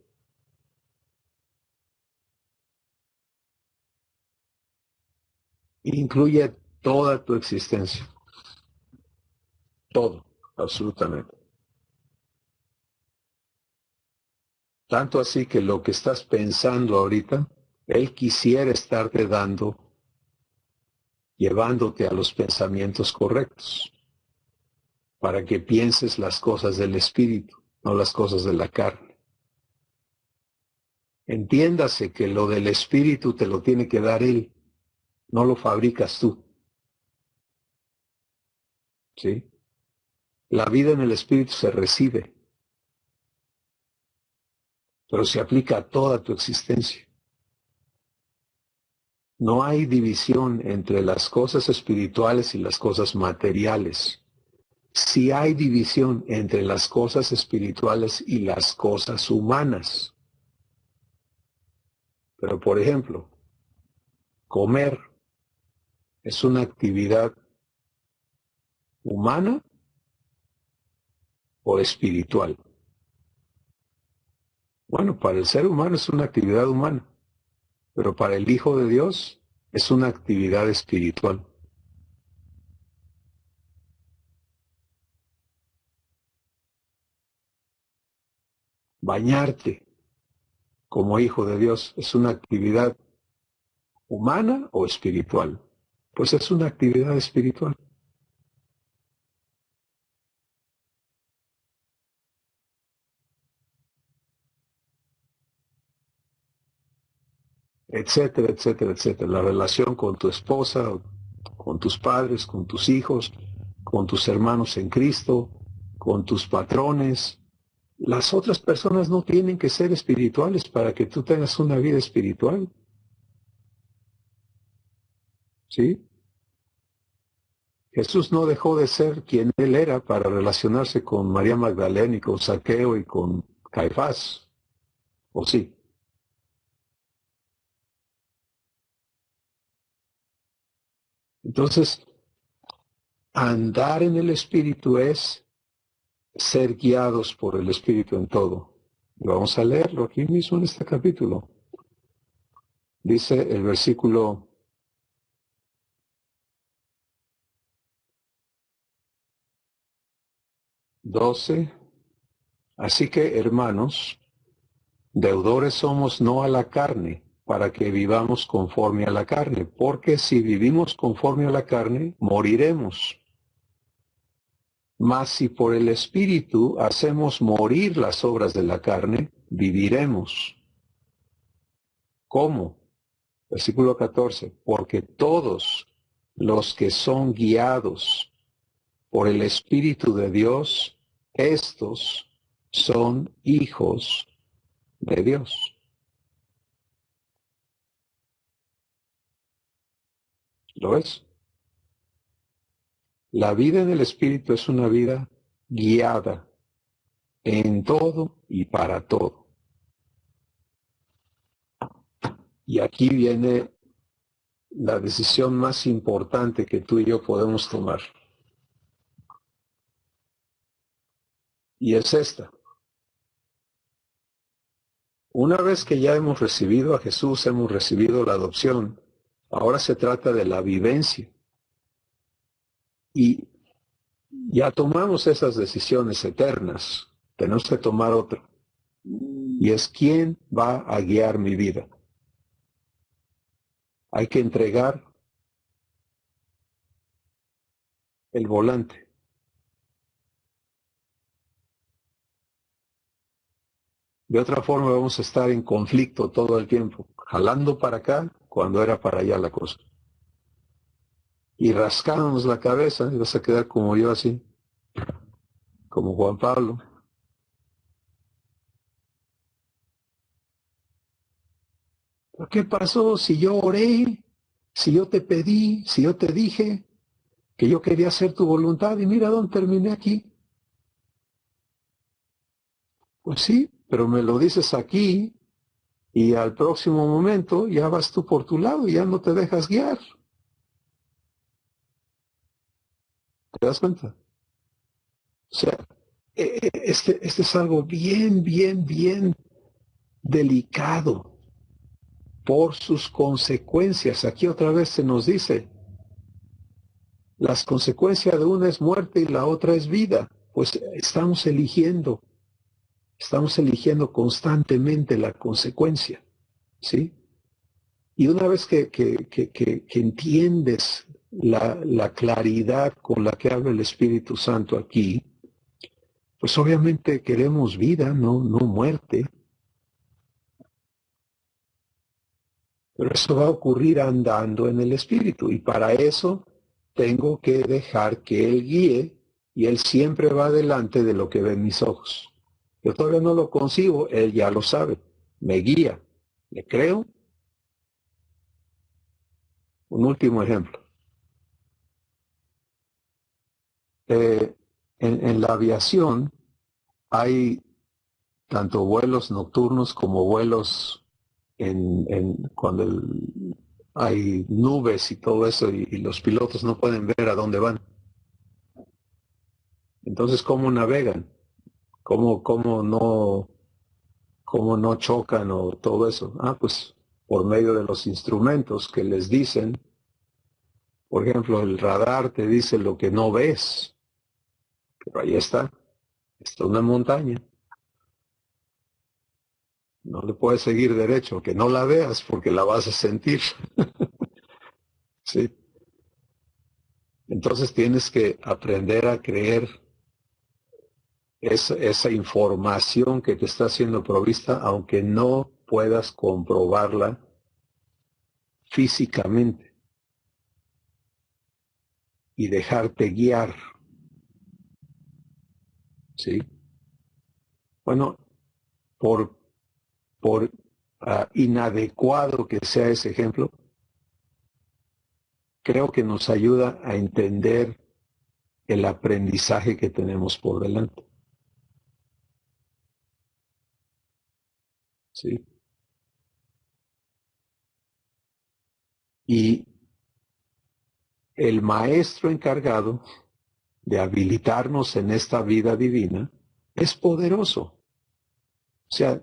Incluye toda tu existencia. Todo, absolutamente. Tanto así que lo que estás pensando ahorita, él quisiera estarte dando, llevándote a los pensamientos correctos, para que pienses las cosas del espíritu, no las cosas de la carne. Entiéndase que lo del espíritu te lo tiene que dar él, no lo fabricas tú. ¿Sí? La vida en el espíritu se recibe, pero se aplica a toda tu existencia. No hay división entre las cosas espirituales y las cosas materiales. Sí hay división entre las cosas espirituales y las cosas humanas. Pero, por ejemplo, comer es una actividad humana o espiritual. Bueno, para el ser humano es una actividad humana, pero para el Hijo de Dios es una actividad espiritual. Bañarte como hijo de Dios es una actividad humana o espiritual. Pues es una actividad espiritual. Etcétera, etcétera, etcétera. La relación con tu esposa, con tus padres, con tus hijos, con tus hermanos en Cristo, con tus patrones. Las otras personas no tienen que ser espirituales para que tú tengas una vida espiritual. ¿Sí? Jesús no dejó de ser quien él era para relacionarse con María Magdalena y con Zaqueo y con Caifás. ¿O sí? Entonces, andar en el Espíritu es ser guiados por el Espíritu en todo. Y vamos a leerlo aquí mismo en este capítulo. Dice el versículo 12. Así que, hermanos, deudores somos no a la carne, para que vivamos conforme a la carne, porque si vivimos conforme a la carne, moriremos. Mas si por el Espíritu hacemos morir las obras de la carne, viviremos. ¿Cómo? Versículo 14. Porque todos los que son guiados por el Espíritu de Dios, estos son hijos de Dios. ¿Lo ves? La vida en el Espíritu es una vida guiada en todo y para todo. Y aquí viene la decisión más importante que tú y yo podemos tomar. Y es esta. Una vez que ya hemos recibido a Jesús, hemos recibido la adopción, ahora se trata de la vivencia. Y ya tomamos esas decisiones eternas, tenemos que tomar otra. Y es quién va a guiar mi vida. Hay que entregar el volante. De otra forma vamos a estar en conflicto todo el tiempo, jalando para acá cuando era para allá la cosa. Y rascándonos la cabeza y vas a quedar como yo así, como Juan Pablo. ¿Pero qué pasó si yo oré, si yo te pedí, si yo te dije que yo quería hacer tu voluntad y mira dónde terminé aquí? Pues sí, pero me lo dices aquí y al próximo momento ya vas tú por tu lado y ya no te dejas guiar. ¿Te das cuenta? O sea, este es algo bien, bien, bien delicado por sus consecuencias. Aquí otra vez se nos dice, las consecuencias de una es muerte y la otra es vida. Pues estamos eligiendo constantemente la consecuencia, ¿sí? Y una vez que entiendes la claridad con la que habla el Espíritu Santo aquí, pues obviamente queremos vida, no muerte. Pero eso va a ocurrir andando en el Espíritu. Y para eso tengo que dejar que Él guíe y Él siempre va delante de lo que ven mis ojos. Yo todavía no lo consigo, Él ya lo sabe. Me guía. ¿Le creo? Un último ejemplo. Eh, en la aviación hay tanto vuelos nocturnos como vuelos cuando hay nubes y todo eso y los pilotos no pueden ver a dónde van. Entonces, ¿cómo navegan? ¿Cómo no chocan o todo eso? Ah, pues por medio de los instrumentos que les dicen. Por ejemplo, el radar te dice lo que no ves, pero ahí está una montaña. No le puedes seguir derecho, que no la veas porque la vas a sentir. ¿Sí? Entonces tienes que aprender a creer esa información que te está siendo provista, aunque no puedas comprobarla físicamente, y dejarte guiar. ¿Sí? Bueno, por inadecuado que sea ese ejemplo, creo que nos ayuda a entender el aprendizaje que tenemos por delante. ¿Sí? Y el maestro encargado de habilitarnos en esta vida divina es poderoso. O sea,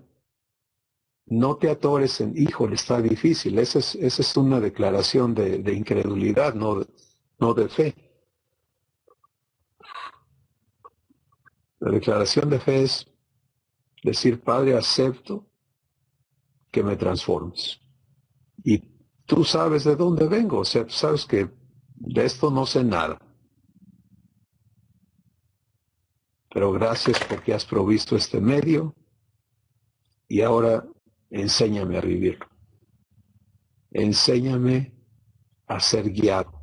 no te atores en, híjole, está difícil. Esa es una declaración de incredulidad, no de fe. La declaración de fe es decir, Padre, acepto que me transformes. Y tú sabes de dónde vengo, o sea, tú sabes que de esto no sé nada. Pero gracias porque has provisto este medio y ahora enséñame a vivir. Enséñame a ser guiado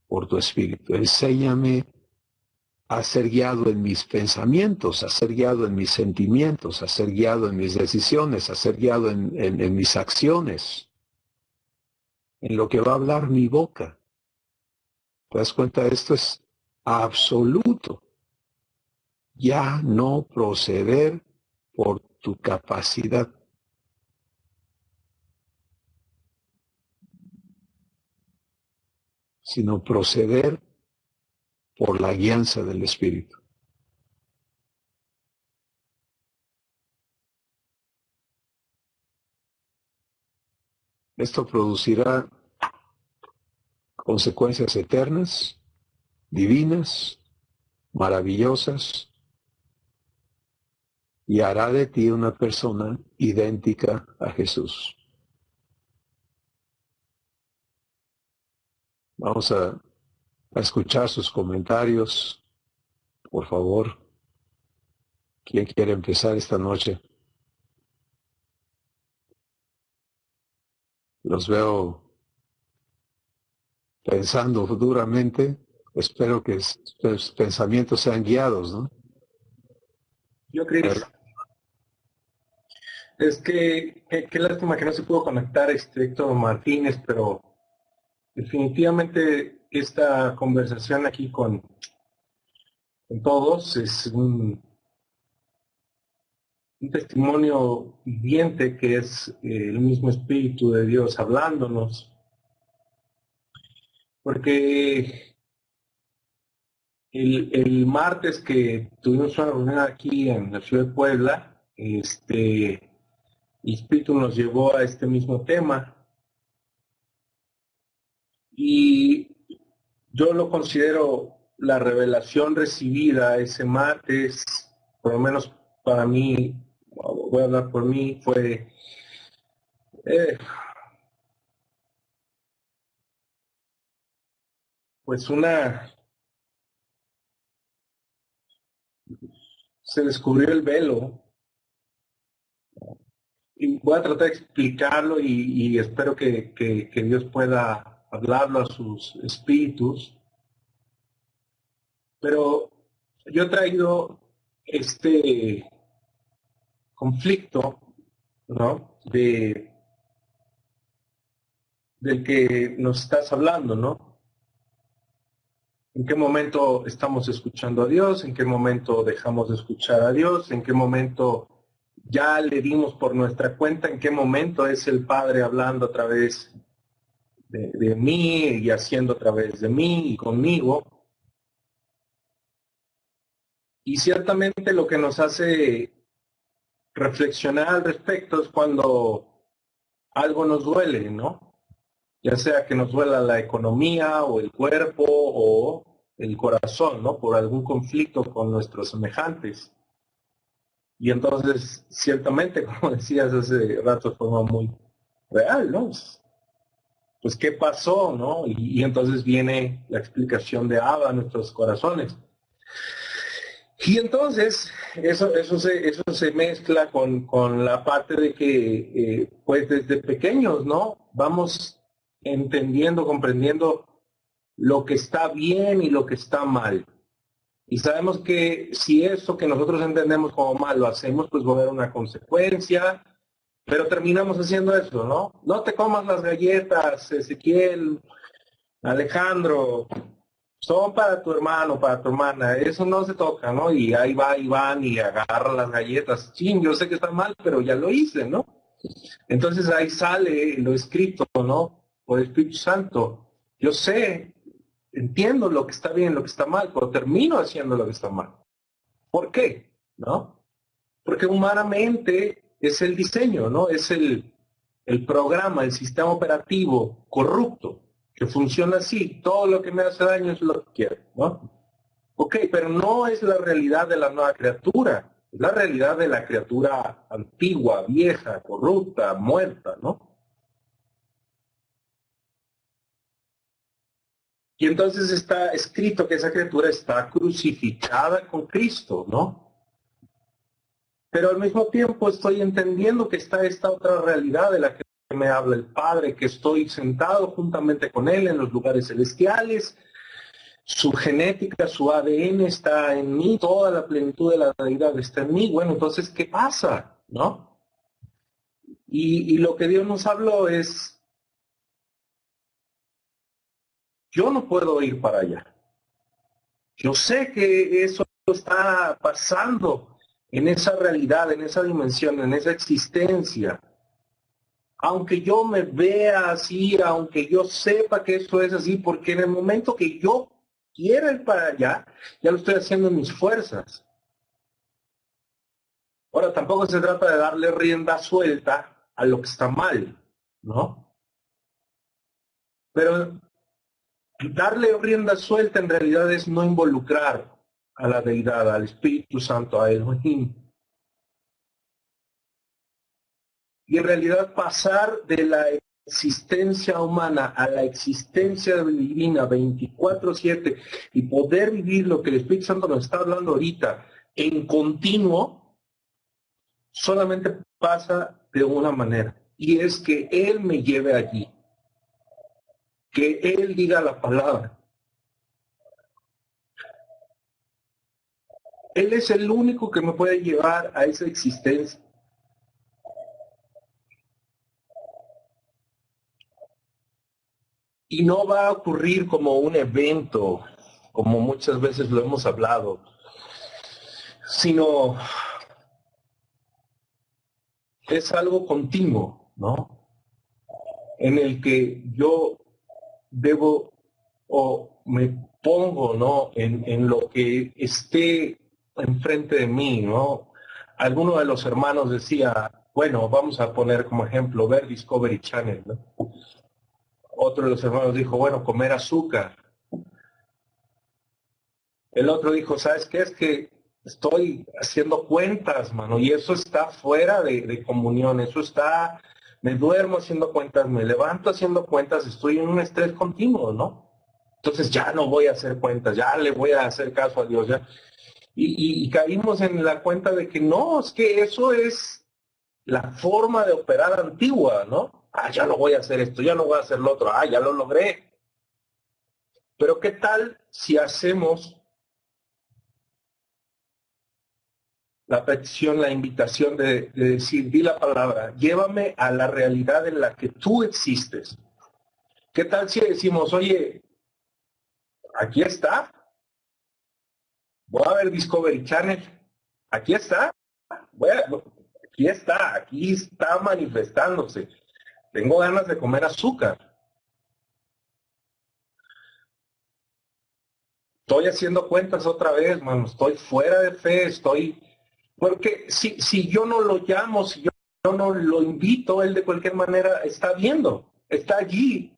por tu espíritu. Enséñame a ser guiado en mis pensamientos, a ser guiado en mis sentimientos, a ser guiado en mis decisiones, a ser guiado en mis acciones, en lo que va a hablar mi boca. ¿Te das cuenta? Esto es absoluto. Ya no proceder por tu capacidad, sino proceder por la guianza del Espíritu. Esto producirá consecuencias eternas, divinas, maravillosas, y hará de ti una persona idéntica a Jesús. Vamos a escuchar sus comentarios, por favor. ¿Quién quiere empezar esta noche? Los veo pensando duramente. Espero que sus pensamientos sean guiados, ¿no? Yo creo que es que qué lástima que no se pudo conectar Héctor Martínez, pero definitivamente esta conversación aquí con todos es un testimonio viviente que es el mismo Espíritu de Dios hablándonos, porque el martes que tuvimos una reunión aquí en la ciudad de Puebla, el Espíritu nos llevó a este mismo tema y yo lo considero la revelación recibida ese martes, por lo menos para mí, voy a hablar por mí, fue pues se descubrió el velo y voy a tratar de explicarlo y espero que Dios pueda hablarlo a sus espíritus. Pero yo he traído este conflicto, ¿no? Del que nos estás hablando, ¿no? ¿En qué momento estamos escuchando a Dios? ¿En qué momento dejamos de escuchar a Dios? ¿En qué momento ya le dimos por nuestra cuenta? ¿En qué momento es el Padre hablando a través de mí y haciendo a través de mí y conmigo? Y ciertamente lo que nos hace reflexionar al respecto es cuando algo nos duele, ¿no? Ya sea que nos duela la economía o el cuerpo o el corazón, ¿no? Por algún conflicto con nuestros semejantes. Y entonces, ciertamente, como decías hace rato de forma muy real, ¿no? Pues, ¿qué pasó, no? Y entonces viene la explicación de Abba a nuestros corazones. Y entonces, eso se mezcla con la parte de que, pues desde pequeños, ¿no? Vamos entendiendo, comprendiendo lo que está bien y lo que está mal. Y sabemos que si eso que nosotros entendemos como mal lo hacemos, pues va a haber una consecuencia, pero terminamos haciendo eso, ¿no? No te comas las galletas, Ezequiel, Alejandro, son para tu hermano, para tu hermana, eso no se toca, ¿no? Y ahí va Iván y agarra las galletas. Sí, yo sé que está mal, pero ya lo hice, ¿no? Entonces ahí sale lo escrito, ¿no? Por el Espíritu Santo. Yo sé, entiendo lo que está bien, lo que está mal, pero termino haciendo lo que está mal. ¿Por qué? ¿No? Porque humanamente es el diseño, ¿no? Es el programa, el sistema operativo corrupto, que funciona así. Todo lo que me hace daño es lo que quiero, ¿no? Ok, pero no es la realidad de la nueva criatura. Es la realidad de la criatura antigua, vieja, corrupta, muerta, ¿no? Y entonces está escrito que esa criatura está crucificada con Cristo, ¿no? Pero al mismo tiempo estoy entendiendo que está esta otra realidad de la que me habla el Padre, que estoy sentado juntamente con Él en los lugares celestiales, su genética, su ADN está en mí, toda la plenitud de la deidad está en mí. Bueno, entonces, ¿qué pasa? ¿No? Y lo que Dios nos habló es, yo no puedo ir para allá. Yo sé que eso está pasando en esa realidad, en esa dimensión, en esa existencia. Aunque yo me vea así, aunque yo sepa que eso es así, porque en el momento que yo quiera ir para allá, ya lo estoy haciendo en mis fuerzas. Ahora, tampoco se trata de darle rienda suelta a lo que está mal, ¿no? Pero darle rienda suelta en realidad es no involucrar a la deidad, al Espíritu Santo, a Elohim. Y en realidad pasar de la existencia humana a la existencia divina 24/7 y poder vivir lo que el Espíritu Santo nos está hablando ahorita en continuo, solamente pasa de una manera. Y es que Él me lleve allí. Que Él diga la palabra. Él es el único que me puede llevar a esa existencia. Y no va a ocurrir como un evento, como muchas veces lo hemos hablado, sino es algo continuo, ¿no? En el que yo debo o me pongo, ¿no? En lo que esté enfrente de mí, ¿no? Alguno de los hermanos decía, bueno, vamos a poner como ejemplo, ver Discovery Channel, ¿no? Otro de los hermanos dijo, bueno, comer azúcar. El otro dijo, ¿sabes qué? Es que estoy haciendo cuentas, mano, y eso está fuera de comunión, eso está, me duermo haciendo cuentas, me levanto haciendo cuentas, estoy en un estrés continuo, ¿no? Entonces ya no voy a hacer cuentas, ya le voy a hacer caso a Dios, ya. Y caímos en la cuenta de que no, es que eso es la forma de operar antigua, ¿no? Ah, ya no voy a hacer esto, ya no voy a hacer lo otro, ah, ya lo logré. Pero ¿qué tal si hacemos la petición, la invitación de decir, di la palabra, llévame a la realidad en la que tú existes? ¿Qué tal si decimos, oye, aquí está, voy a ver Discovery Channel, aquí está, aquí está manifestándose, tengo ganas de comer azúcar, estoy haciendo cuentas otra vez, mano, estoy fuera de fe, porque si yo no lo llamo, si yo no lo invito, él de cualquier manera está viendo, está allí.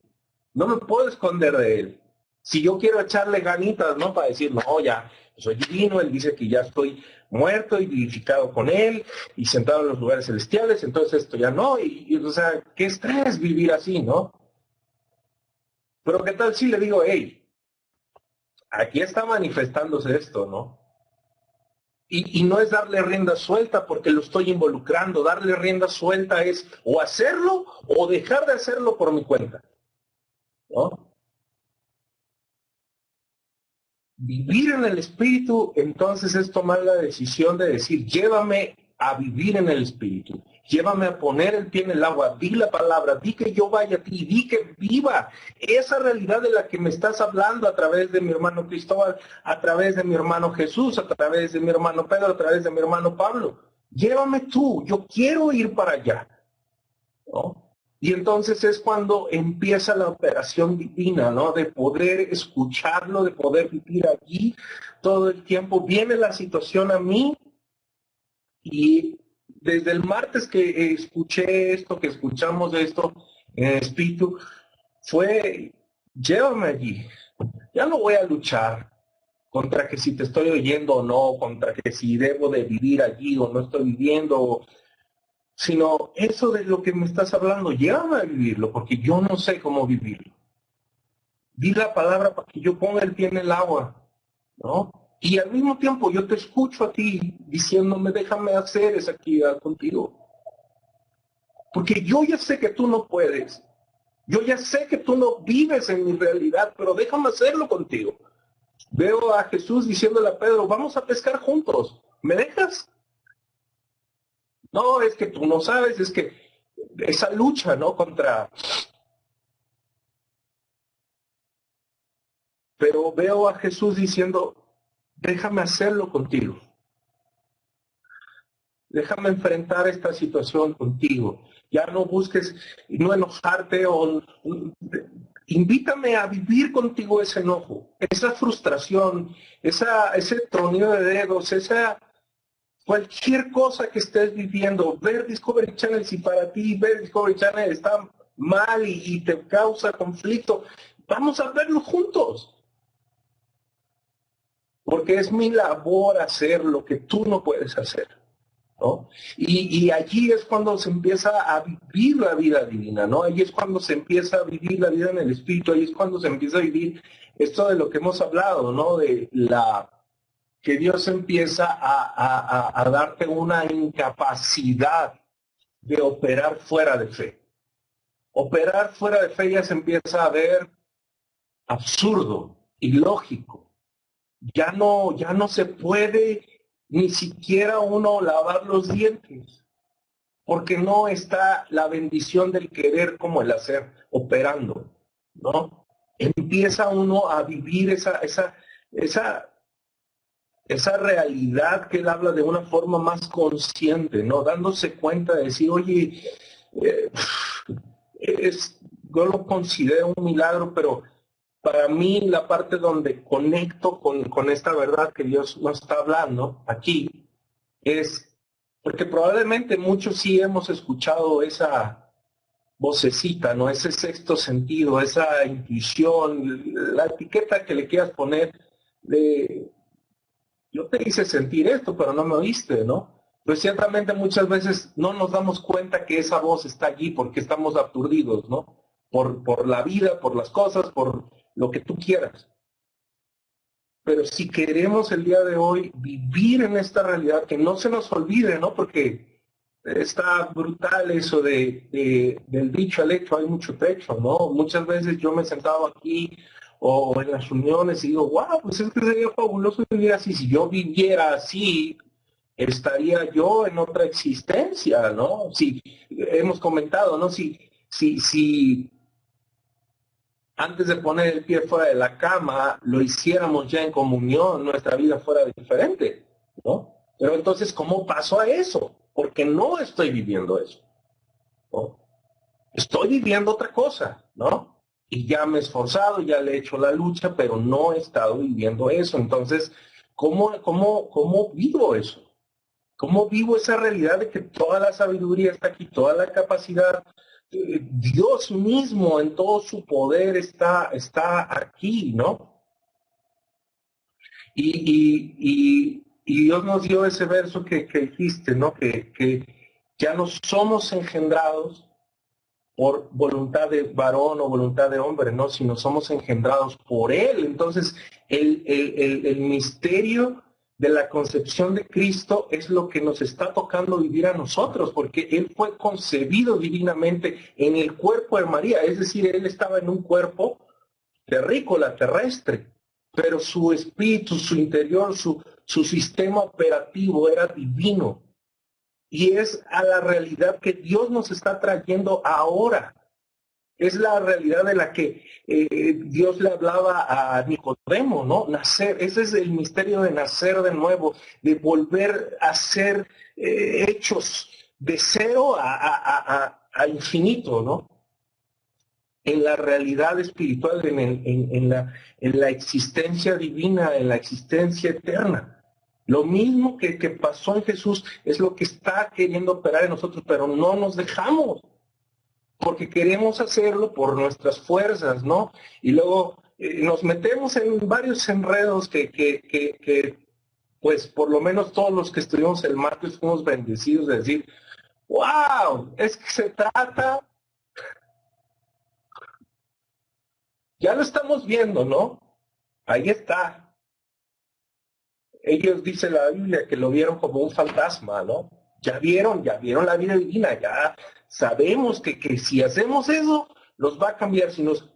No me puedo esconder de él. Si yo quiero echarle ganitas, ¿no? Para decir, no, ya soy divino, él dice que ya estoy muerto y vivificado con él y sentado en los lugares celestiales, entonces esto ya no. O sea, qué estrés vivir así, ¿no? Pero qué tal si le digo, hey, aquí está manifestándose esto, ¿no? Y no es darle rienda suelta porque lo estoy involucrando. Darle rienda suelta es o hacerlo o dejar de hacerlo por mi cuenta, ¿no? Vivir en el Espíritu, entonces es tomar la decisión de decir, llévame a vivir en el Espíritu, llévame a poner el pie en el agua, di la palabra, di que yo vaya a ti, di que viva esa realidad de la que me estás hablando a través de mi hermano Cristóbal, a través de mi hermano Jesús, a través de mi hermano Pedro, a través de mi hermano Pablo. Llévame tú, yo quiero ir para allá, ¿no? Y entonces es cuando empieza la operación divina, ¿no? De poder escucharlo, de poder vivir allí todo el tiempo. Viene la situación a mí y desde el martes que escuché esto, que escuchamos esto en el Espíritu, fue, llévame allí. Ya no voy a luchar contra que si te estoy oyendo o no, contra que si debo de vivir allí o no estoy viviendo, sino eso de lo que me estás hablando, llévame a vivirlo, porque yo no sé cómo vivirlo. Di la palabra para que yo ponga el pie en el agua, ¿no? Y al mismo tiempo yo te escucho a ti diciéndome, déjame hacer esa actividad contigo. Porque yo ya sé que tú no puedes. Yo ya sé que tú no vives en mi realidad, pero déjame hacerlo contigo. Veo a Jesús diciéndole a Pedro, vamos a pescar juntos. ¿Me dejas? No, es que tú no sabes, es que esa lucha, ¿no? Pero veo a Jesús diciendo, déjame hacerlo contigo. Déjame enfrentar esta situación contigo. Ya no busques, no enojarte o invítame a vivir contigo ese enojo, esa frustración, ese tronido de dedos, esa cualquier cosa que estés viviendo. Ver Discovery Channel, si para ti ver Discovery Channel está mal y te causa conflicto, vamos a verlo juntos. Porque es mi labor hacer lo que tú no puedes hacer, ¿no? Y allí es cuando se empieza a vivir la vida divina, ¿no? Ahí es cuando se empieza a vivir la vida en el Espíritu, ahí es cuando se empieza a vivir esto de lo que hemos hablado, ¿no? De que Dios empieza a darte una incapacidad de operar fuera de fe. Operar fuera de fe ya se empieza a ver absurdo, ilógico. Ya no se puede ni siquiera uno lavar los dientes, porque no está la bendición del querer como el hacer operando, ¿no? Empieza uno a vivir esa realidad que él habla de una forma más consciente, ¿no? Dándose cuenta de decir, oye, eh, yo lo considero un milagro, pero para mí la parte donde conecto con esta verdad que Dios nos está hablando aquí es, porque probablemente muchos sí hemos escuchado esa vocecita, ¿no? Ese sexto sentido, esa intuición, la etiqueta que le quieras poner de, yo te hice sentir esto, pero no me oíste, ¿no? Pues ciertamente muchas veces no nos damos cuenta que esa voz está allí porque estamos aturdidos, ¿no? Por la vida, por las cosas, por lo que tú quieras. Pero si queremos el día de hoy vivir en esta realidad, que no se nos olvide, ¿no? Porque está brutal eso del dicho al hecho, hay mucho trecho, ¿no? Muchas veces yo me he sentado aquí o en las reuniones y digo, wow, pues es que sería fabuloso vivir así. Si yo viviera así, estaría yo en otra existencia, ¿no? Si hemos comentado, ¿no? Si antes de poner el pie fuera de la cama, lo hiciéramos ya en comunión, nuestra vida fuera diferente, ¿no? Pero entonces, ¿cómo pasó a eso? Porque no estoy viviendo eso, ¿no? Estoy viviendo otra cosa, ¿no? Y ya me he esforzado, ya le he hecho la lucha, pero no he estado viviendo eso. Entonces, ¿cómo vivo eso? ¿Cómo vivo esa realidad de que toda la sabiduría está aquí, toda la capacidad? Dios mismo en todo su poder está aquí, ¿no? Y Dios nos dio ese verso que dijiste, ¿no? Que ya no somos engendrados por voluntad de varón o voluntad de hombre, ¿no? Sino somos engendrados por Él. Entonces, el misterio de la concepción de Cristo es lo que nos está tocando vivir a nosotros, porque Él fue concebido divinamente en el cuerpo de María, es decir, Él estaba en un cuerpo terrícola, terrestre, pero su espíritu, su interior, su sistema operativo era divino. Y es a la realidad que Dios nos está trayendo ahora. Es la realidad de la que Dios le hablaba a Nicodemo, ¿no? Nacer, ese es el misterio de nacer de nuevo, de volver a ser hechos de cero a infinito, ¿no? En la realidad espiritual, en la existencia divina, en la existencia eterna. Lo mismo que pasó en Jesús es lo que está queriendo operar en nosotros, pero no nos dejamos, porque queremos hacerlo por nuestras fuerzas, ¿no? Y luego nos metemos en varios enredos que, pues, por lo menos todos los que estuvimos el martes fuimos bendecidos de decir, wow, es que se trata, ya lo estamos viendo, ¿no? Ahí está. Ellos, dice la Biblia, que lo vieron como un fantasma, ¿no? Ya vieron la vida divina, ya sabemos que si hacemos eso, nos va a cambiar. Si nos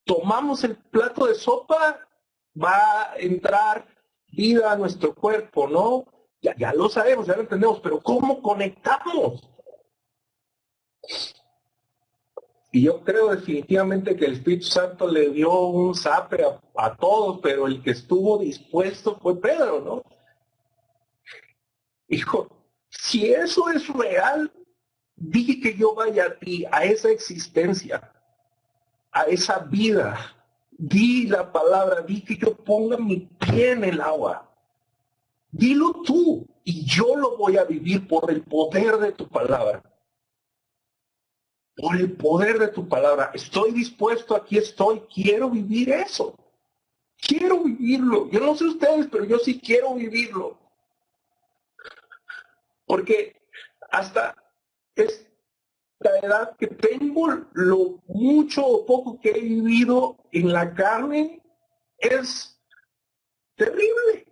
tomamos el plato de sopa, va a entrar vida a nuestro cuerpo, ¿no? Ya lo sabemos, ya lo entendemos, pero ¿cómo conectamos? Y yo creo definitivamente que el Espíritu Santo le dio un zape a todos, pero el que estuvo dispuesto fue Pedro, ¿no? Dijo, si eso es real, di que yo vaya a ti, a esa existencia, a esa vida. Di la palabra, di que yo ponga mi pie en el agua. Dilo tú y yo lo voy a vivir por el poder de tu palabra. Por el poder de tu palabra. Estoy dispuesto, aquí estoy, quiero vivir eso. Quiero vivirlo. Yo no sé ustedes, pero yo sí quiero vivirlo. Porque hasta esta edad que tengo, lo mucho o poco que he vivido en la carne es terrible.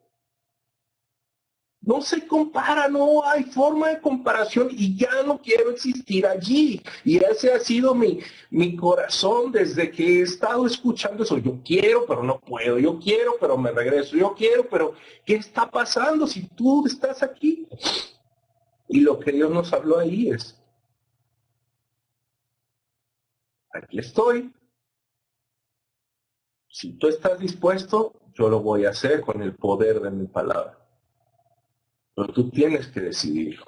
No se compara, no hay forma de comparación y ya no quiero existir allí. Y ese ha sido mi corazón desde que he estado escuchando eso. Yo quiero, pero no puedo. Yo quiero, pero me regreso. Yo quiero, pero ¿qué está pasando si tú estás aquí? Y lo que Dios nos habló ahí es, aquí estoy. Si tú estás dispuesto, yo lo voy a hacer con el poder de mi palabra. Pero tú tienes que decidirlo,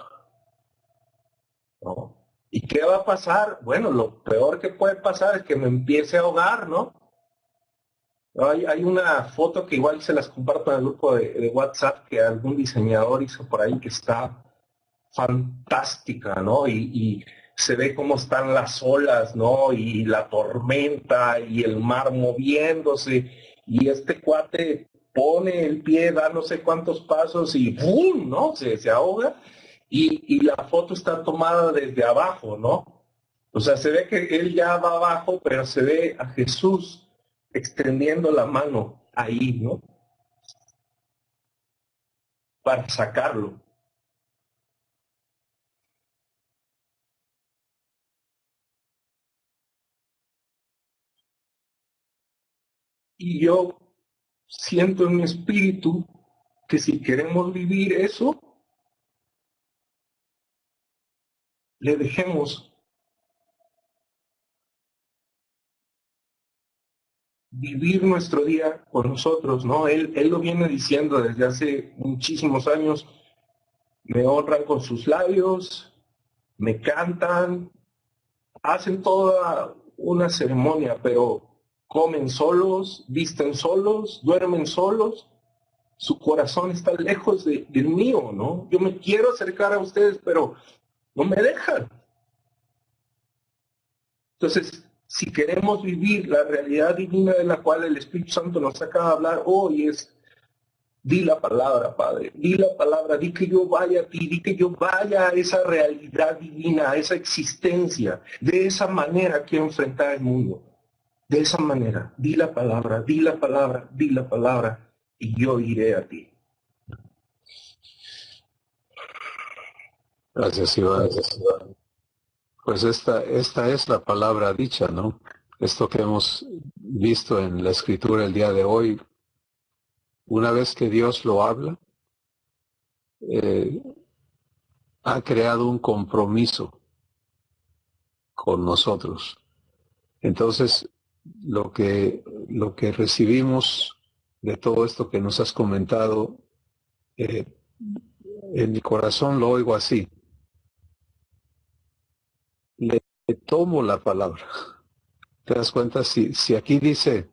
¿no? ¿Y qué va a pasar? Bueno, lo peor que puede pasar es que me empiece a ahogar, ¿no? Hay una foto que igual se las comparto en el grupo de WhatsApp que algún diseñador hizo por ahí que está fantástica, ¿no? Y se ve cómo están las olas, ¿no? Y la tormenta y el mar moviéndose. Y este cuate pone el pie, da no sé cuántos pasos y ¡bum!, ¿no? Se ahoga. Y la foto está tomada desde abajo, ¿no? O sea, se ve que él ya va abajo, pero se ve a Jesús extendiendo la mano ahí, ¿no? Para sacarlo. Y yo siento en mi espíritu que si queremos vivir eso, le dejemos vivir nuestro día con nosotros, ¿no? Él lo viene diciendo desde hace muchísimos años. Me honran con sus labios, me cantan, hacen toda una ceremonia, pero comen solos, visten solos, duermen solos. Su corazón está lejos del mío, ¿no? Yo me quiero acercar a ustedes, pero no me dejan. Entonces, si queremos vivir la realidad divina de la cual el Espíritu Santo nos acaba de hablar hoy es, di la palabra, Padre, di la palabra, di que yo vaya a ti, di que yo vaya a esa realidad divina, a esa existencia. De esa manera quiero enfrentar el mundo. De esa manera, di la palabra, di la palabra, di la palabra, y yo iré a ti. Gracias, Iván. Pues esta es la palabra dicha, ¿no? Esto que hemos visto en la escritura el día de hoy, una vez que Dios lo habla, ha creado un compromiso con nosotros. Entonces, lo que recibimos de todo esto que nos has comentado, en mi corazón lo oigo así. Le tomo la palabra. ¿Te das cuenta? Si aquí dice,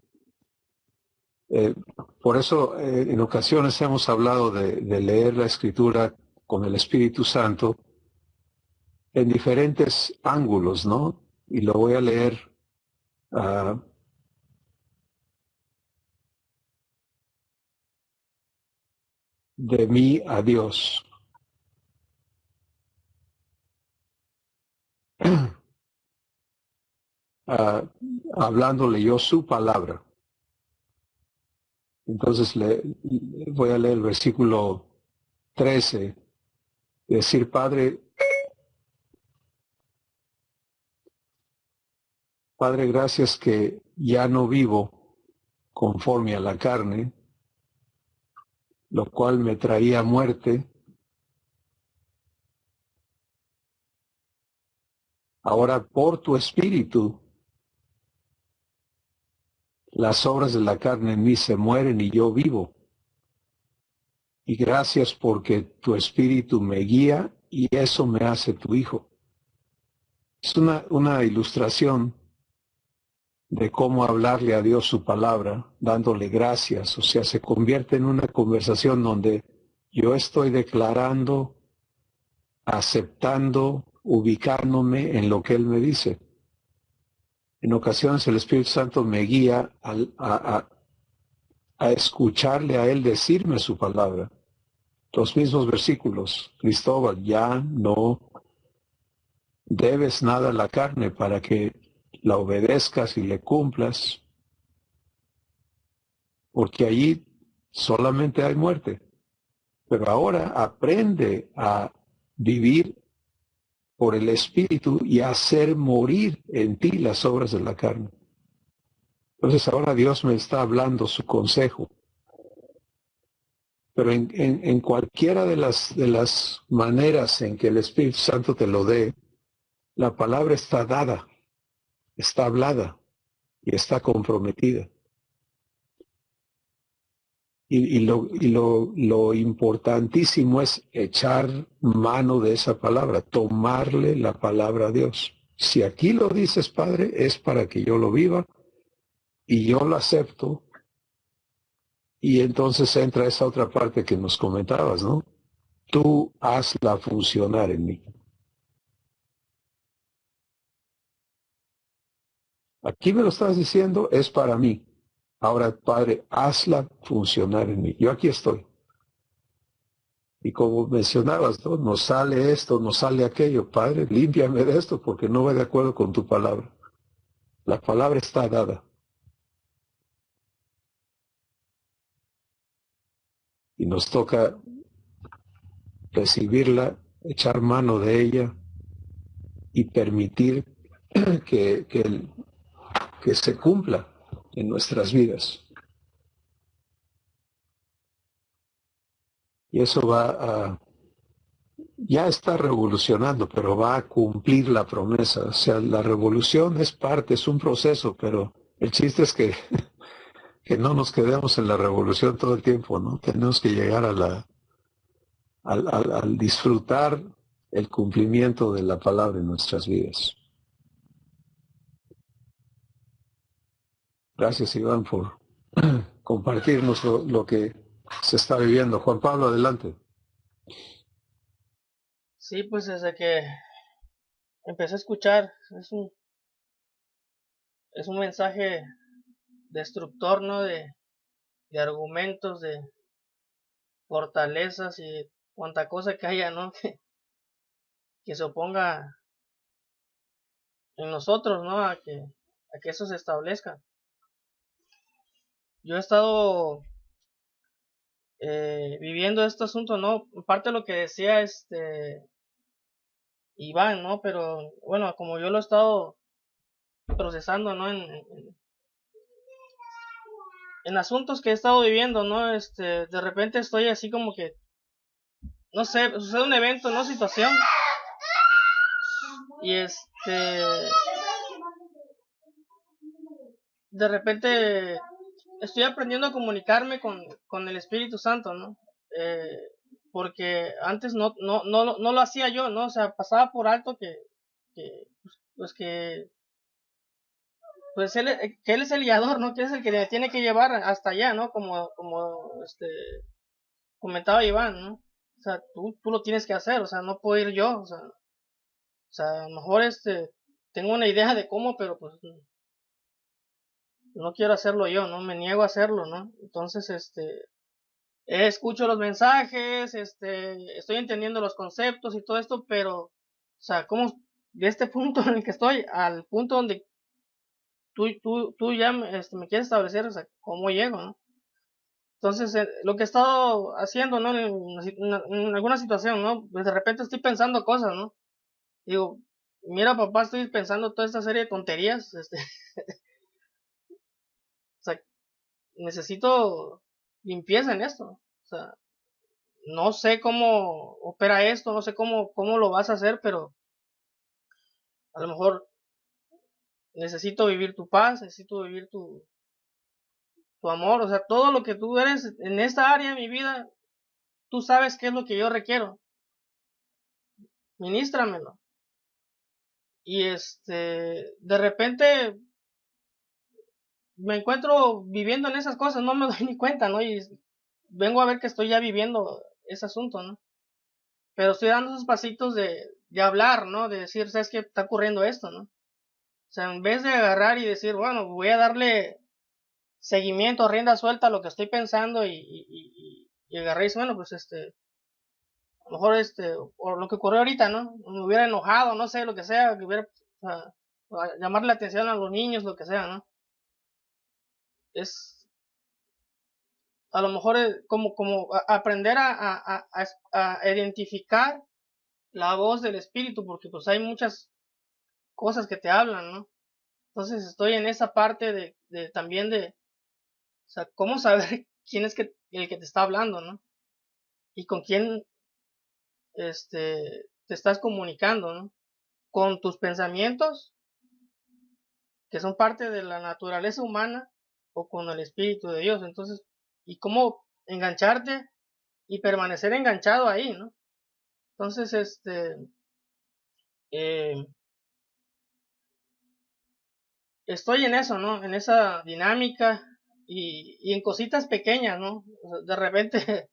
por eso en ocasiones hemos hablado de leer la Escritura con el Espíritu Santo en diferentes ángulos, ¿no? Y lo voy a leer de mí a Dios. Hablándole yo su palabra. Entonces voy a leer el versículo 13, decir, Padre, gracias que ya no vivo conforme a la carne, lo cual me traía muerte. Ahora por tu Espíritu, las obras de la carne en mí se mueren y yo vivo. Y gracias porque tu Espíritu me guía y eso me hace tu Hijo. Es una ilustración de cómo hablarle a Dios su palabra, dándole gracias. O sea, se convierte en una conversación donde yo estoy declarando, aceptando, ubicándome en lo que Él me dice. En ocasiones el Espíritu Santo me guía a escucharle a Él decirme su palabra. Los mismos versículos. Cristóbal, ya no debes nada a la carne para que la obedezcas y le cumplas, porque allí solamente hay muerte. Pero ahora aprende a vivir por el Espíritu y a hacer morir en ti las obras de la carne. Entonces ahora Dios me está hablando su consejo. Pero en cualquiera de las maneras en que el Espíritu Santo te lo dé, la palabra está dada, está hablada y está comprometida. Y lo importantísimo es echar mano de esa palabra, tomarle la palabra a Dios. Si aquí lo dices, Padre, es para que yo lo viva y yo lo acepto. Y entonces entra esa otra parte que nos comentabas, ¿no? Tú hazla funcionar en mí. Aquí me lo estás diciendo, es para mí. Ahora, Padre, hazla funcionar en mí. Yo aquí estoy. Y como mencionabas, ¿no? Nos sale esto, nos sale aquello. Padre, límpiame de esto porque no va de acuerdo con tu palabra. La palabra está dada. Y nos toca recibirla, echar mano de ella y permitir que se cumpla en nuestras vidas. Y eso ya está revolucionando, pero va a cumplir la promesa. O sea, la revolución es parte, es un proceso, pero el chiste es que, que no nos quedemos en la revolución todo el tiempo, ¿no? Tenemos que llegar al disfrutar el cumplimiento de la palabra en nuestras vidas. Gracias, Iván, por compartirnos lo que se está viviendo. Juan Pablo, adelante. Sí, pues desde que empecé a escuchar, es un mensaje destructor, ¿no? De argumentos, de fortalezas y cuanta cosa que haya, ¿no? Que se oponga en nosotros, ¿no? A que eso se establezca. Yo he estado viviendo este asunto, ¿no? Parte de lo que decía Iván, ¿no? Pero bueno, como yo lo he estado procesando, ¿no? En asuntos que he estado viviendo, ¿no? De repente estoy así como que, no sé, sucede un evento, ¿no? Situación. Y de repente estoy aprendiendo a comunicarme con el Espíritu Santo, ¿no? Porque antes no lo hacía yo, ¿no? O sea, pasaba por alto pues que que él es el guiador, ¿no? Que es el que le tiene que llevar hasta allá, ¿no? Como comentaba Iván, ¿no? O sea, tú lo tienes que hacer, o sea, no puedo ir yo, o sea, a lo mejor tengo una idea de cómo, pero pues no quiero hacerlo yo, ¿no? Me niego a hacerlo, ¿no? Entonces, escucho los mensajes, estoy entendiendo los conceptos y todo esto, pero, o sea, ¿cómo de este punto en el que estoy al punto donde tú ya me quieres establecer, o sea, cómo llego, ¿no? Entonces, lo que he estado haciendo, ¿no? En alguna situación, ¿no? Pues de repente estoy pensando cosas, ¿no? Digo, mira, papá, estoy pensando toda esta serie de tonterías, o sea, necesito limpieza en esto, o sea, no sé cómo opera esto, no sé cómo lo vas a hacer, pero a lo mejor necesito vivir tu paz, necesito vivir tu amor, o sea, todo lo que tú eres en esta área de mi vida, tú sabes qué es lo que yo requiero, ministramelo. Y de repente me encuentro viviendo en esas cosas, no me doy ni cuenta, ¿no? Y vengo a ver que estoy ya viviendo ese asunto, ¿no? Pero estoy dando esos pasitos de hablar, ¿no? De decir, ¿sabes qué está ocurriendo esto, no? O sea, en vez de agarrar y decir, bueno, voy a darle seguimiento, rienda suelta a lo que estoy pensando y agarré y dice, bueno, pues a lo mejor o lo que ocurrió ahorita, ¿no? Me hubiera enojado, no sé, lo que sea, que hubiera, o sea, llamarle la atención a los niños, lo que sea, ¿no? Es a lo mejor aprender a identificar la voz del espíritu, porque pues hay muchas cosas que te hablan, ¿no? Entonces estoy en esa parte también o sea, cómo saber quién es el que te está hablando, ¿no? Y con quién te estás comunicando, ¿no? Con tus pensamientos, que son parte de la naturaleza humana, o con el Espíritu de Dios. Entonces, y cómo engancharte y permanecer enganchado ahí, ¿no? Entonces, eh, estoy en eso, ¿no? En esa dinámica y en cositas pequeñas, ¿no? O sea, de repente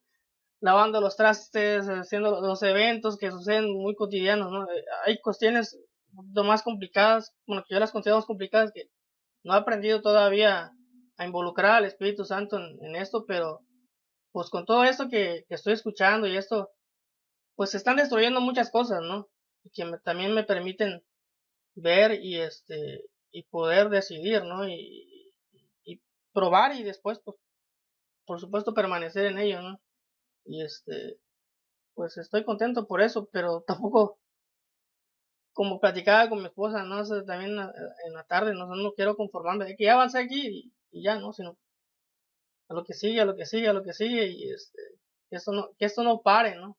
lavando los trastes, haciendo los eventos que suceden muy cotidianos, ¿no? Hay cuestiones un poquito más complicadas, bueno, que yo las considero más complicadas, que no he aprendido todavía a involucrar al Espíritu Santo en esto, pero pues con todo esto que estoy escuchando y esto, pues se están destruyendo muchas cosas, ¿no? Y que también me permiten ver y poder decidir, ¿no? Y probar y después, pues, por supuesto, permanecer en ello, ¿no? Y pues estoy contento por eso, pero tampoco, como platicaba con mi esposa, ¿no? O sea, también en la tarde, no quiero conformarme de que ya avancé aquí y ya, ¿no? Sino a lo que sigue, a lo que sigue, a lo que sigue y que esto no pare, ¿no?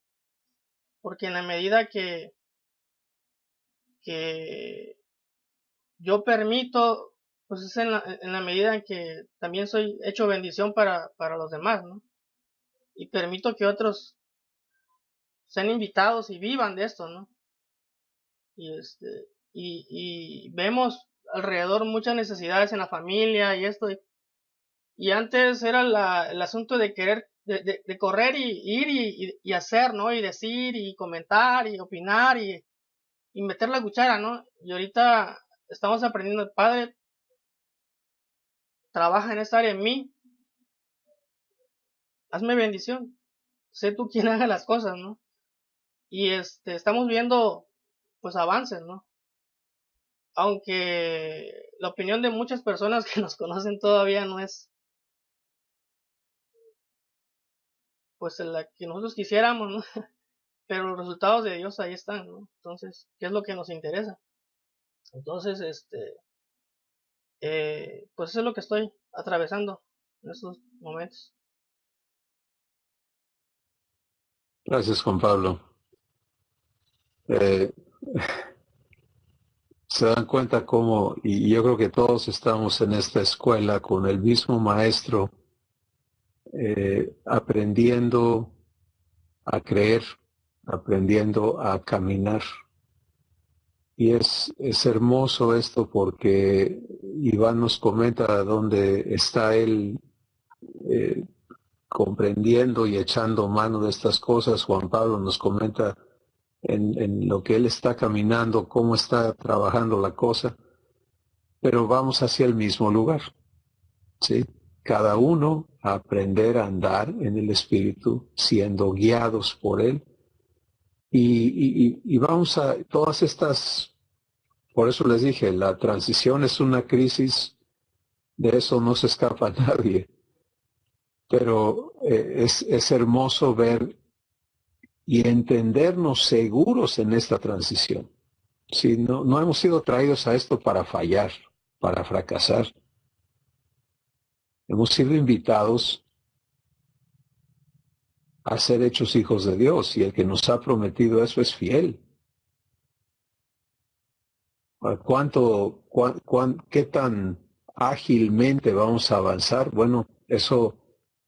Porque en la medida que yo permito, pues es en la medida en que también soy hecho bendición para los demás, ¿no? Y permito que otros sean invitados y vivan de esto, ¿no? Y y vemos alrededor muchas necesidades en la familia y esto, y antes era el asunto de querer, de correr y ir y hacer, ¿no? Y decir y comentar y opinar y meter la cuchara, ¿no? Y ahorita estamos aprendiendo, Padre, trabaja en esta área en mí, hazme bendición, sé tú quien haga las cosas, ¿no? Y estamos viendo, pues, avances, ¿no? Aunque la opinión de muchas personas que nos conocen todavía no es, pues, la que nosotros quisiéramos, ¿no? Pero los resultados de Dios ahí están, ¿no? Entonces, ¿qué es lo que nos interesa? Entonces, pues eso es lo que estoy atravesando en estos momentos. Gracias, Juan Pablo. Eh, Se dan cuenta cómo, y yo creo que todos estamos en esta escuela con el mismo maestro, aprendiendo a creer, aprendiendo a caminar. Y es hermoso esto porque Iván nos comenta dónde está él comprendiendo y echando mano de estas cosas. Juan Pablo nos comenta en lo que él está caminando, cómo está trabajando la cosa, pero vamos hacia el mismo lugar, ¿sí? Cada uno a aprender a andar en el Espíritu, siendo guiados por él. Y vamos a todas estas, por eso les dije, la transición es una crisis, de eso no se escapa nadie, pero es hermoso ver y entendernos seguros en esta transición. Sí, no hemos sido traídos a esto para fallar, para fracasar. Hemos sido invitados a ser hechos hijos de Dios y el que nos ha prometido eso es fiel. ¿Qué tan ágilmente vamos a avanzar? Bueno, eso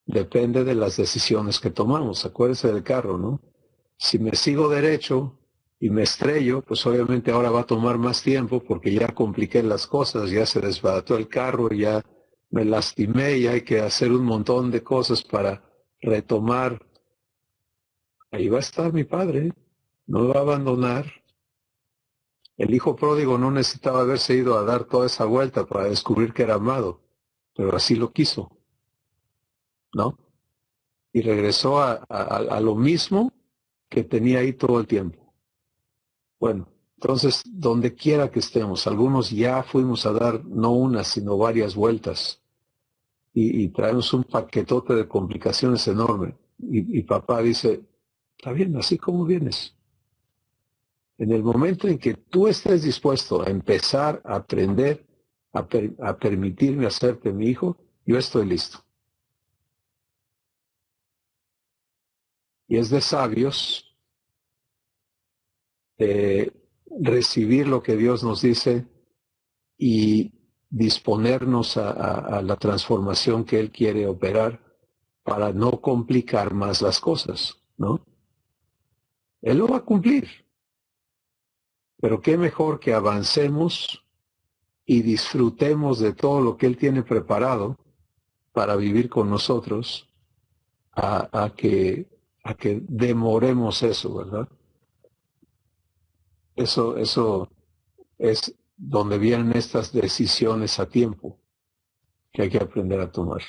depende de las decisiones que tomamos. Acuérdense del carro, ¿no? Si me sigo derecho y me estrello, pues obviamente ahora va a tomar más tiempo porque ya compliqué las cosas, ya se desbarató el carro, ya me lastimé y hay que hacer un montón de cosas para retomar. Ahí va a estar mi padre, no me va a abandonar. El hijo pródigo no necesitaba haberse ido a dar toda esa vuelta para descubrir que era amado, pero así lo quiso, ¿no? Y regresó a lo mismo que tenía ahí todo el tiempo. Bueno, entonces, donde quiera que estemos, algunos ya fuimos a dar no una, sino varias vueltas. y traemos un paquetote de complicaciones enorme. Y papá dice, está bien, así como vienes. En el momento en que tú estés dispuesto a empezar a aprender, a permitirme hacerte mi hijo, yo estoy listo. Y es de sabios recibir lo que Dios nos dice y disponernos a la transformación que Él quiere operar para no complicar más las cosas, ¿no? Él lo va a cumplir. Pero qué mejor que avancemos y disfrutemos de todo lo que Él tiene preparado para vivir con nosotros a que demoremos eso, ¿verdad? Eso es donde vienen estas decisiones a tiempo que hay que aprender a tomar.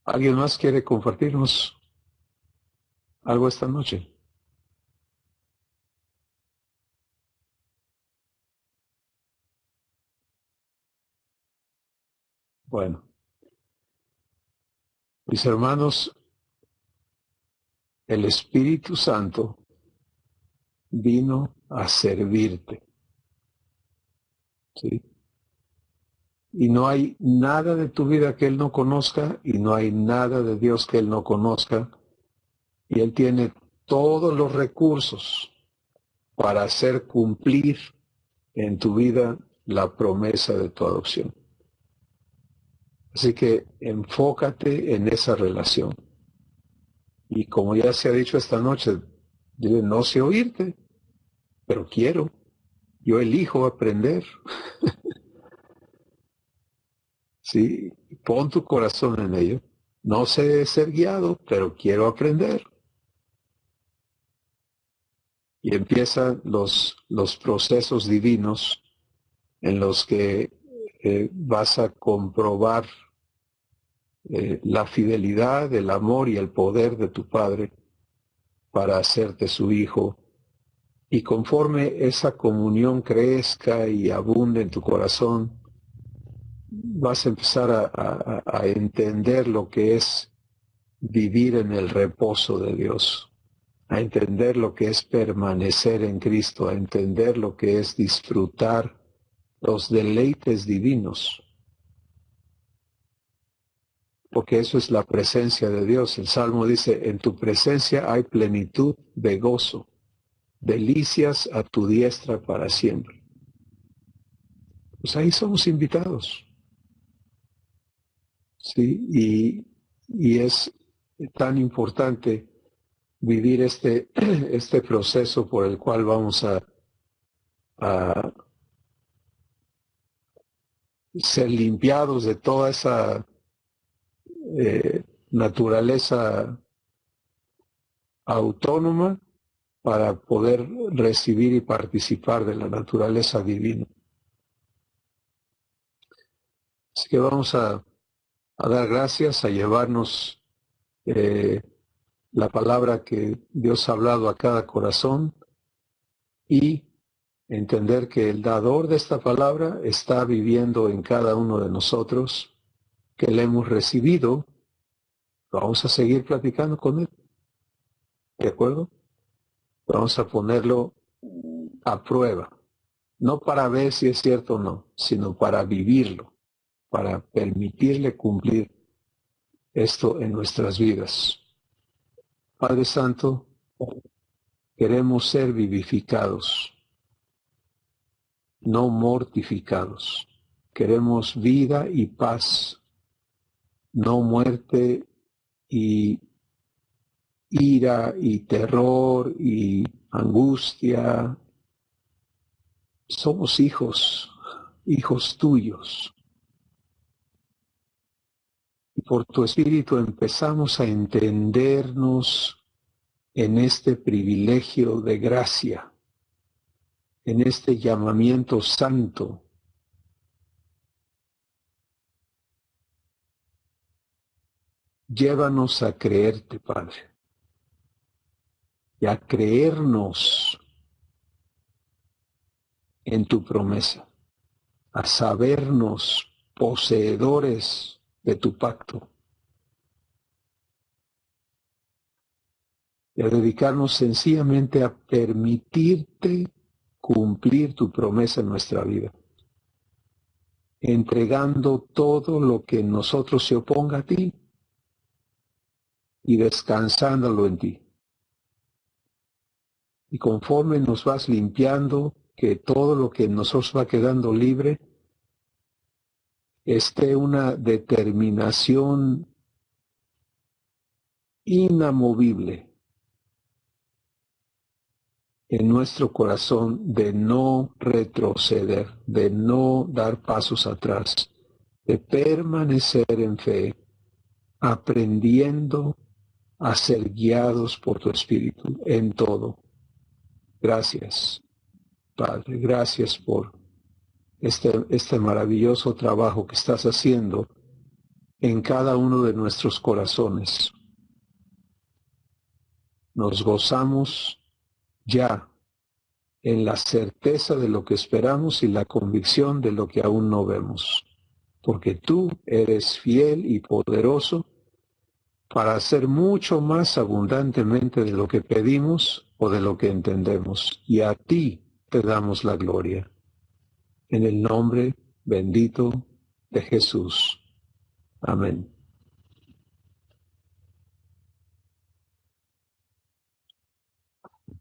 ¿Alguien más quiere compartirnos algo esta noche? Bueno, mis hermanos, el Espíritu Santo vino a servirte, ¿sí? Y no hay nada de tu vida que Él no conozca y no hay nada de Dios que Él no conozca. Y Él tiene todos los recursos para hacer cumplir en tu vida la promesa de tu adopción. Así que enfócate en esa relación. Y como ya se ha dicho esta noche, dile, no sé oírte, pero quiero. Yo elijo aprender. Sí, pon tu corazón en ello. No sé ser guiado, pero quiero aprender. Y empiezan los procesos divinos en los que vas a comprobar la fidelidad, el amor y el poder de tu Padre para hacerte su hijo. Y conforme esa comunión crezca y abunde en tu corazón, vas a empezar a entender lo que es vivir en el reposo de Dios, a entender lo que es permanecer en Cristo, a entender lo que es disfrutar los deleites divinos, porque eso es la presencia de Dios. El Salmo dice, en tu presencia hay plenitud de gozo, delicias a tu diestra para siempre. Pues ahí somos invitados. Sí, y es tan importante vivir este proceso por el cual vamos a ser limpiados de toda esa naturaleza autónoma para poder recibir y participar de la naturaleza divina. Así que vamos a dar gracias, a llevarnos la palabra que Dios ha hablado a cada corazón y entender que el dador de esta palabra está viviendo en cada uno de nosotros, que le hemos recibido. Vamos a seguir platicando con él. ¿De acuerdo? Vamos a ponerlo a prueba. No para ver si es cierto o no, sino para vivirlo, para permitirle cumplir esto en nuestras vidas. Padre Santo, queremos ser vivificados, no mortificados. Queremos vida y paz, no muerte y ira y terror y angustia. Somos hijos tuyos. Y por tu Espíritu empezamos a entendernos en este privilegio de gracia, en este llamamiento santo. Llévanos a creerte, Padre, y a creernos en tu promesa, a sabernos poseedores de tu pacto, y a dedicarnos sencillamente a permitirte cumplir tu promesa en nuestra vida, entregando todo lo que en nosotros se oponga a ti y descansándolo en ti. Y conforme nos vas limpiando, que todo lo que en nosotros va quedando libre, esté una determinación inamovible en nuestro corazón de no retroceder, de no dar pasos atrás, de permanecer en fe, aprendiendo a ser guiados por tu Espíritu en todo. Gracias, Padre, gracias por este maravilloso trabajo que estás haciendo en cada uno de nuestros corazones. Nos gozamos ya en la certeza de lo que esperamos y la convicción de lo que aún no vemos, porque tú eres fiel y poderoso para hacer mucho más abundantemente de lo que pedimos o de lo que entendemos, y a ti te damos la gloria. En el nombre bendito de Jesús. Amén.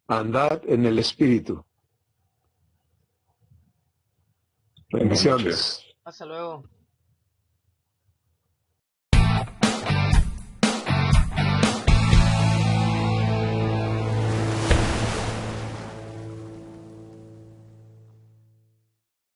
Andad en el Espíritu. Bendiciones. Hasta luego.